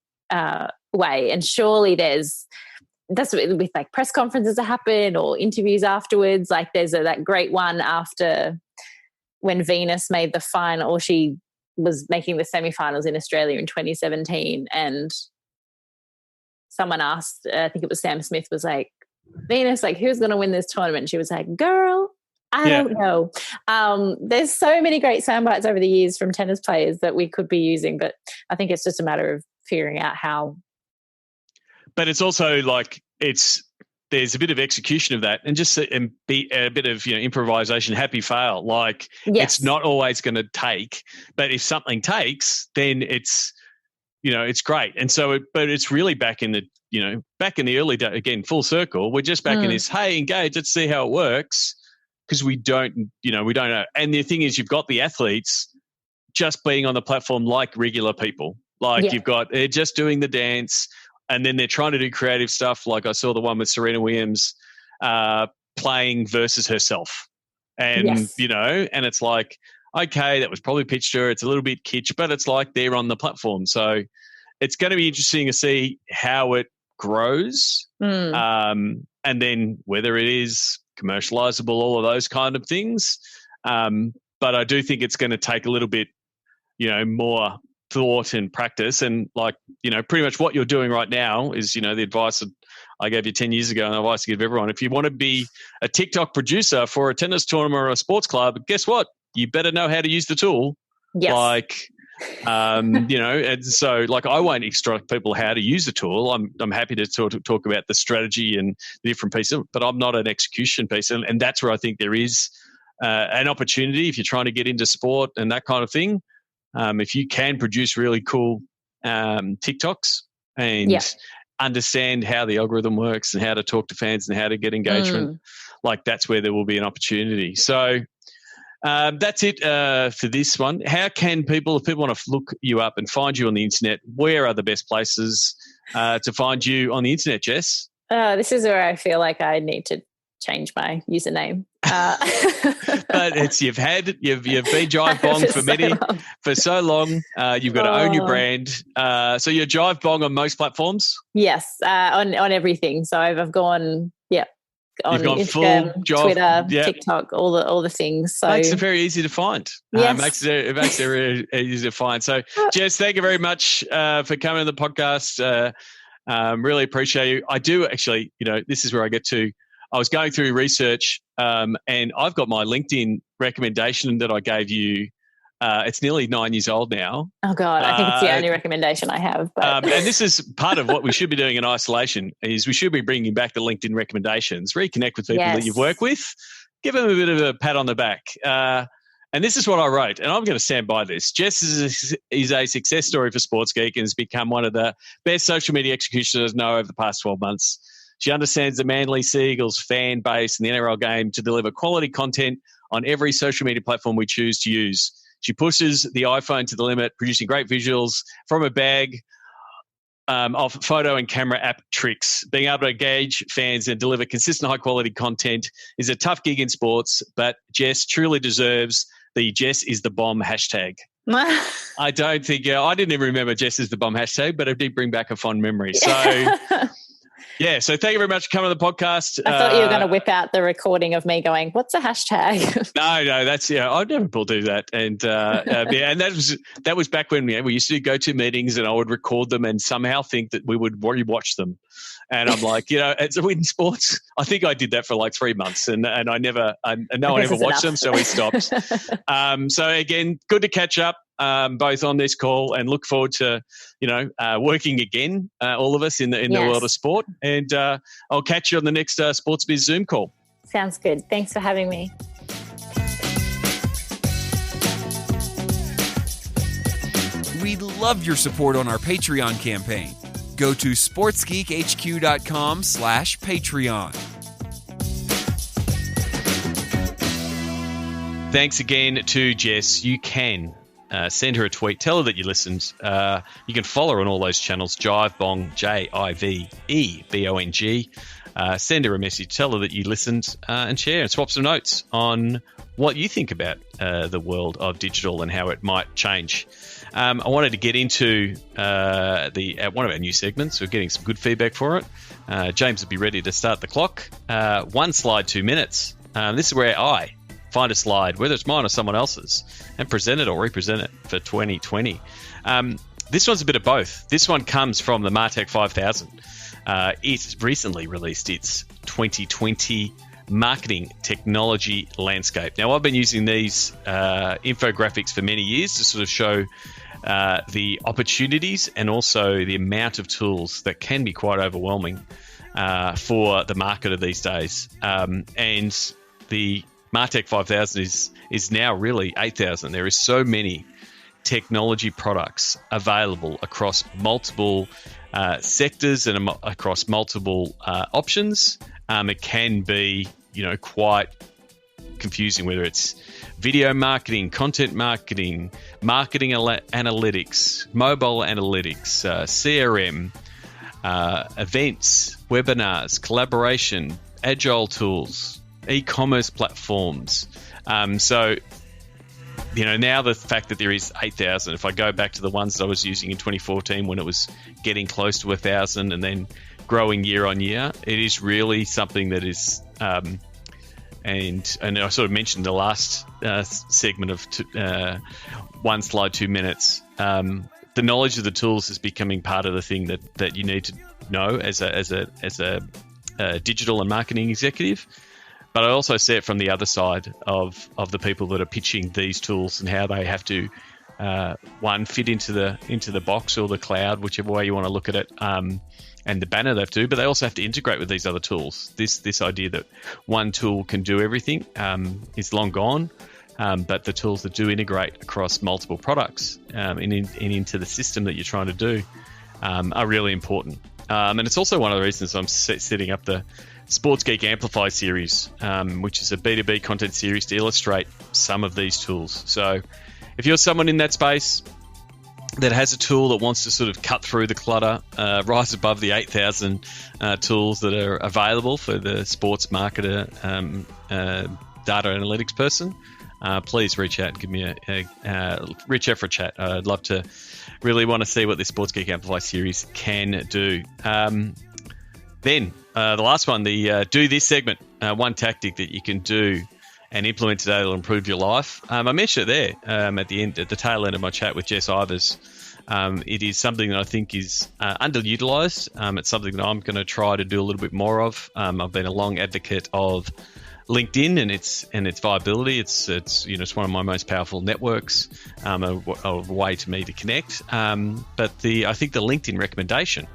way? And surely that's with like press conferences that happen or interviews afterwards. Like there's that great one after when Venus made the final, or she was making the semifinals in Australia in 2017, and someone asked, I think it was Sam Smith, was like, Venus, who's going to win this tournament? And she was like, girl, I don't know. There's so many great soundbites over the years from tennis players that we could be using, but I think it's just a matter of figuring out how. But it's also there's a bit of execution of that, and just be a bit of improvisation, happy fail. It's not always going to take, but if something takes, then it's it's great. And so, but it's really back in the early days again, full circle. We're just back in this. Hey, engage. Let's see how it works, because we don't know. And the thing is, you've got the athletes just being on the platform like regular people. They're just doing the dance. And then they're trying to do creative stuff. Like I saw the one with Serena Williams playing versus herself. And, and it's like, okay, that was probably pitched to her. It's a little bit kitsch, but it's like they're on the platform. So it's going to be interesting to see how it grows. And then whether it is commercializable, all of those kind of things. But I do think it's going to take a little bit, more thought and practice, and pretty much what you're doing right now is the advice that I gave you 10 years ago, and the advice to give everyone. If you want to be a TikTok producer for a tennis tournament or a sports club, guess what? You better know how to use the tool. Yes. And so I won't instruct people how to use the tool. I'm happy to talk about the strategy and the different pieces, but I'm not an execution piece, and that's where I think there is an opportunity if you're trying to get into sport and that kind of thing. If you can produce really cool TikToks and understand how the algorithm works and how to talk to fans and how to get engagement, that's where there will be an opportunity. So, That's it for this one. How can people, if people want to look you up and find you on the internet, where are the best places to find you on the internet, Jess? This is where I feel like I need to change my username. But you've been Jive Bong for so long. You've got to own your brand. So you're Jive Bong on most platforms? Yes, on everything. So I've gone, on You've gone Instagram, full job, Twitter, TikTok, all the things. So makes it very easy to find. Yes. It makes it very easy to find. So Jess, thank you very much for coming on the podcast. Really appreciate you. I do actually, this is where I get to. I was going through research, and I've got my LinkedIn recommendation that I gave you. It's nearly 9 years old now. Oh God, I think it's the only recommendation I have. But. And this is part of what we should be doing in isolation. Is we should be bringing back the LinkedIn recommendations. Reconnect with people that you've worked with, give them a bit of a pat on the back. And this is what I wrote, and I'm going to stand by this. Jess is a success story for Sports Geek and has become one of the best social media executioners I know over the past 12 months. She understands the Manly Sea Eagles fan base and the NRL game to deliver quality content on every social media platform we choose to use. She pushes the iPhone to the limit, producing great visuals from a bag of photo and camera app tricks. Being able to engage fans and deliver consistent high-quality content is a tough gig in sports, but Jess truly deserves the Jess is the bomb hashtag. I don't think, I didn't even remember Jess is the bomb hashtag, but it did bring back a fond memory. So... Yeah, so thank you very much for coming on the podcast. I thought you were going to whip out the recording of me going, "What's a hashtag?" No, that's I'd never do that, and and that was back when we used to go to meetings, and I would record them and somehow think that we would rewatch them, and I'm like, it's in sports. I think I did that for like 3 months, and no one ever watched them, so we stopped. So again, good to catch up. Both on this call, and look forward to working again, all of us in the world of sport. And I'll catch you on the next Sports Biz Zoom call. Sounds good. Thanks for having me. We'd love your support on our Patreon campaign. Go to sportsgeekhq.com/Patreon. Thanks again to Jess. You can send her a tweet. Tell her that you listened. You can follow her on all those channels. Jive Bong, JIVEBONG. Send her a message. Tell her that you listened and share and swap some notes on what you think about the world of digital and how it might change. I wanted to get into one of our new segments. We're getting some good feedback for it. James will be ready to start the clock. 1 slide, 2 minutes. This is where I find a slide, whether it's mine or someone else's, and present it or represent it for 2020. This one's a bit of both. This one comes from the Martech 5000. It recently released its 2020 marketing technology landscape. Now, I've been using these infographics for many years to sort of show the opportunities and also the amount of tools that can be quite overwhelming for the marketer these days. And the Martech 5000 is now really 8,000. There is so many technology products available across multiple sectors and across multiple options. It can be, quite confusing, whether it's video marketing, content marketing, marketing analytics, mobile analytics, CRM, events, webinars, collaboration, agile tools, e-commerce platforms. So, now the fact that there is 8,000, if I go back to the ones that I was using in 2014 when it was getting close to 1,000 and then growing year on year, it is really something that is, and I sort of mentioned the last segment of 1 slide, 2 minutes. The knowledge of the tools is becoming part of the thing that you need to know as a digital and marketing executive. But I also see it from the other side of the people that are pitching these tools and how they have to fit into the box or the cloud, whichever way you want to look at it, and the banner they have to. But they also have to integrate with these other tools. This idea that one tool can do everything is long gone. But the tools that do integrate across multiple products and into the system that you're trying to do are really important. And it's also one of the reasons I'm setting up the Sports Geek Amplify series, which is a B2B content series to illustrate some of these tools. So if you're someone in that space that has a tool that wants to sort of cut through the clutter, rise above the 8,000 tools that are available for the sports marketer, data analytics person, please reach out and give me reach out for a chat. I'd love to really want to see what this Sports Geek Amplify series can do. Then the last one, the do this segment, one tactic that you can do and implement today that will improve your life. I mentioned it there at the tail end of my chat with Jess Ivers. It is something that I think is underutilized. It's something that I'm going to try to do a little bit more of. I've been a long advocate of LinkedIn and its viability. It's one of my most powerful networks, a way to me to connect. But I think the LinkedIn recommendation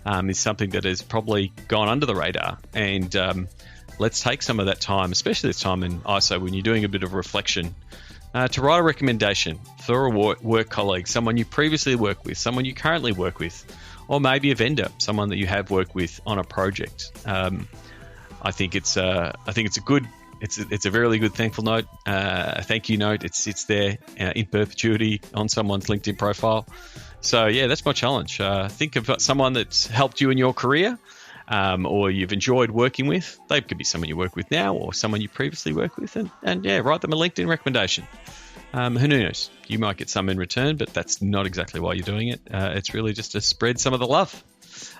is something that has probably gone under the radar. And let's take some of that time, especially this time in ISO when you're doing a bit of reflection, to write a recommendation for a work colleague, someone you previously worked with, someone you currently work with, or maybe a vendor, someone that you have worked with on a project. I think it's a really good thankful note, a thank you note. It sits there in perpetuity on someone's LinkedIn profile. So yeah, that's my challenge. Think of someone that's helped you in your career, or you've enjoyed working with. They could be someone you work with now or someone you previously worked with, and yeah, write them a LinkedIn recommendation. Who knows? You might get some in return, but that's not exactly why you're doing it. It's really just to spread some of the love.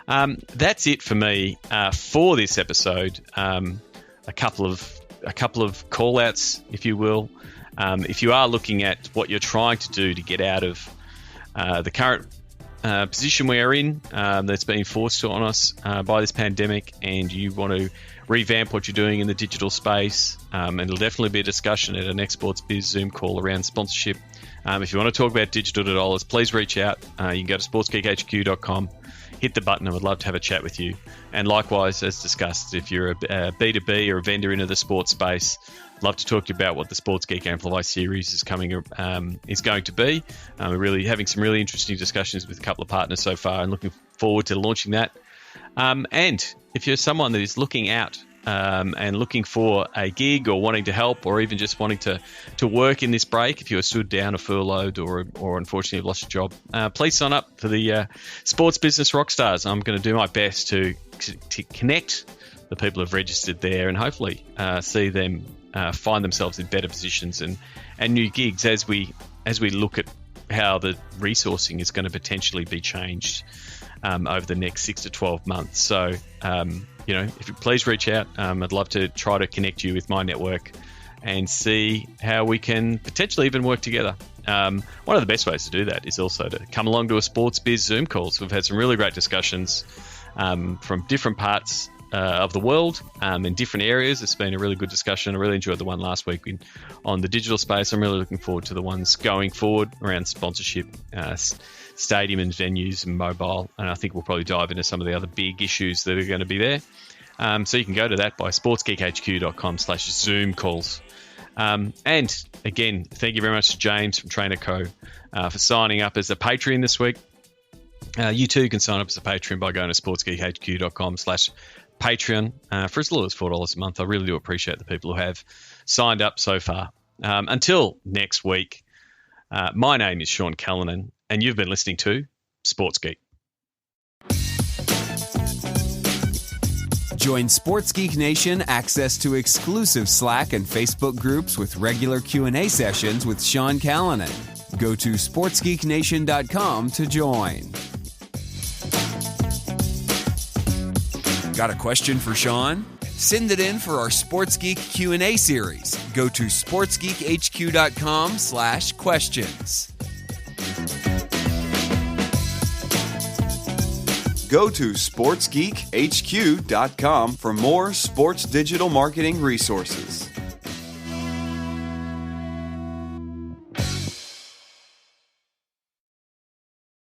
That's it for me for this episode. A couple of call outs, if you will. If you are looking at what you're trying to do to get out of the current position we are in, that's been forced on us by this pandemic, and you want to revamp what you're doing in the digital space, and it'll definitely be a discussion at our next Sports Biz Zoom call around sponsorship. If you want to talk about digital dollars, please reach out. You can go to sportsgeekhq.com, hit the button. I would love to have a chat with you. And likewise, as discussed, if you're a B2B or a vendor into the sports space, I'd love to talk to you about what the Sports Geek Amplify series is going to be. We're really having some really interesting discussions with a couple of partners so far, and looking forward to launching that. And if you're someone that is looking out and looking for a gig, or wanting to help, or even just wanting to work in this break, if you are stood down or furloughed, or unfortunately have lost your job, please sign up for the Sports Business Rockstars. I'm going to do my best to connect the people who have registered there, and hopefully see them find themselves in better positions and new gigs as we look at how the resourcing is going to potentially be changed over the next 6 to 12 months. So, if you please reach out, I'd love to try to connect you with my network and see how we can potentially even work together. One of the best ways to do that is also to come along to a Sports Biz Zoom calls. We've had some really great discussions from different parts of the world in different areas. It's been a really good discussion. I really enjoyed the one last week on the digital space. I'm really looking forward to the ones going forward around sponsorship, stadium and venues and mobile. And I think we'll probably dive into some of the other big issues that are going to be there. So you can go to that by sportsgeekhq.com/Zoom calls. And again, thank you very much to James from Trainer Co. For signing up as a Patreon this week. You too can sign up as a Patreon by going to sportsgeekhq.com/Patreon for as little as $4 a month. I really do appreciate the people who have signed up so far. Until next week, my name is Sean Callanan, and you've been listening to Sports Geek. Join Sports Geek Nation access to exclusive Slack and Facebook groups with regular Q&A sessions with Sean Callanan. Go to sportsgeeknation.com to join. Got a question for Sean? Send it in for our Sports Geek Q&A series. Go to sportsgeekhq.com/questions. Go to sportsgeekhq.com for more sports digital marketing resources.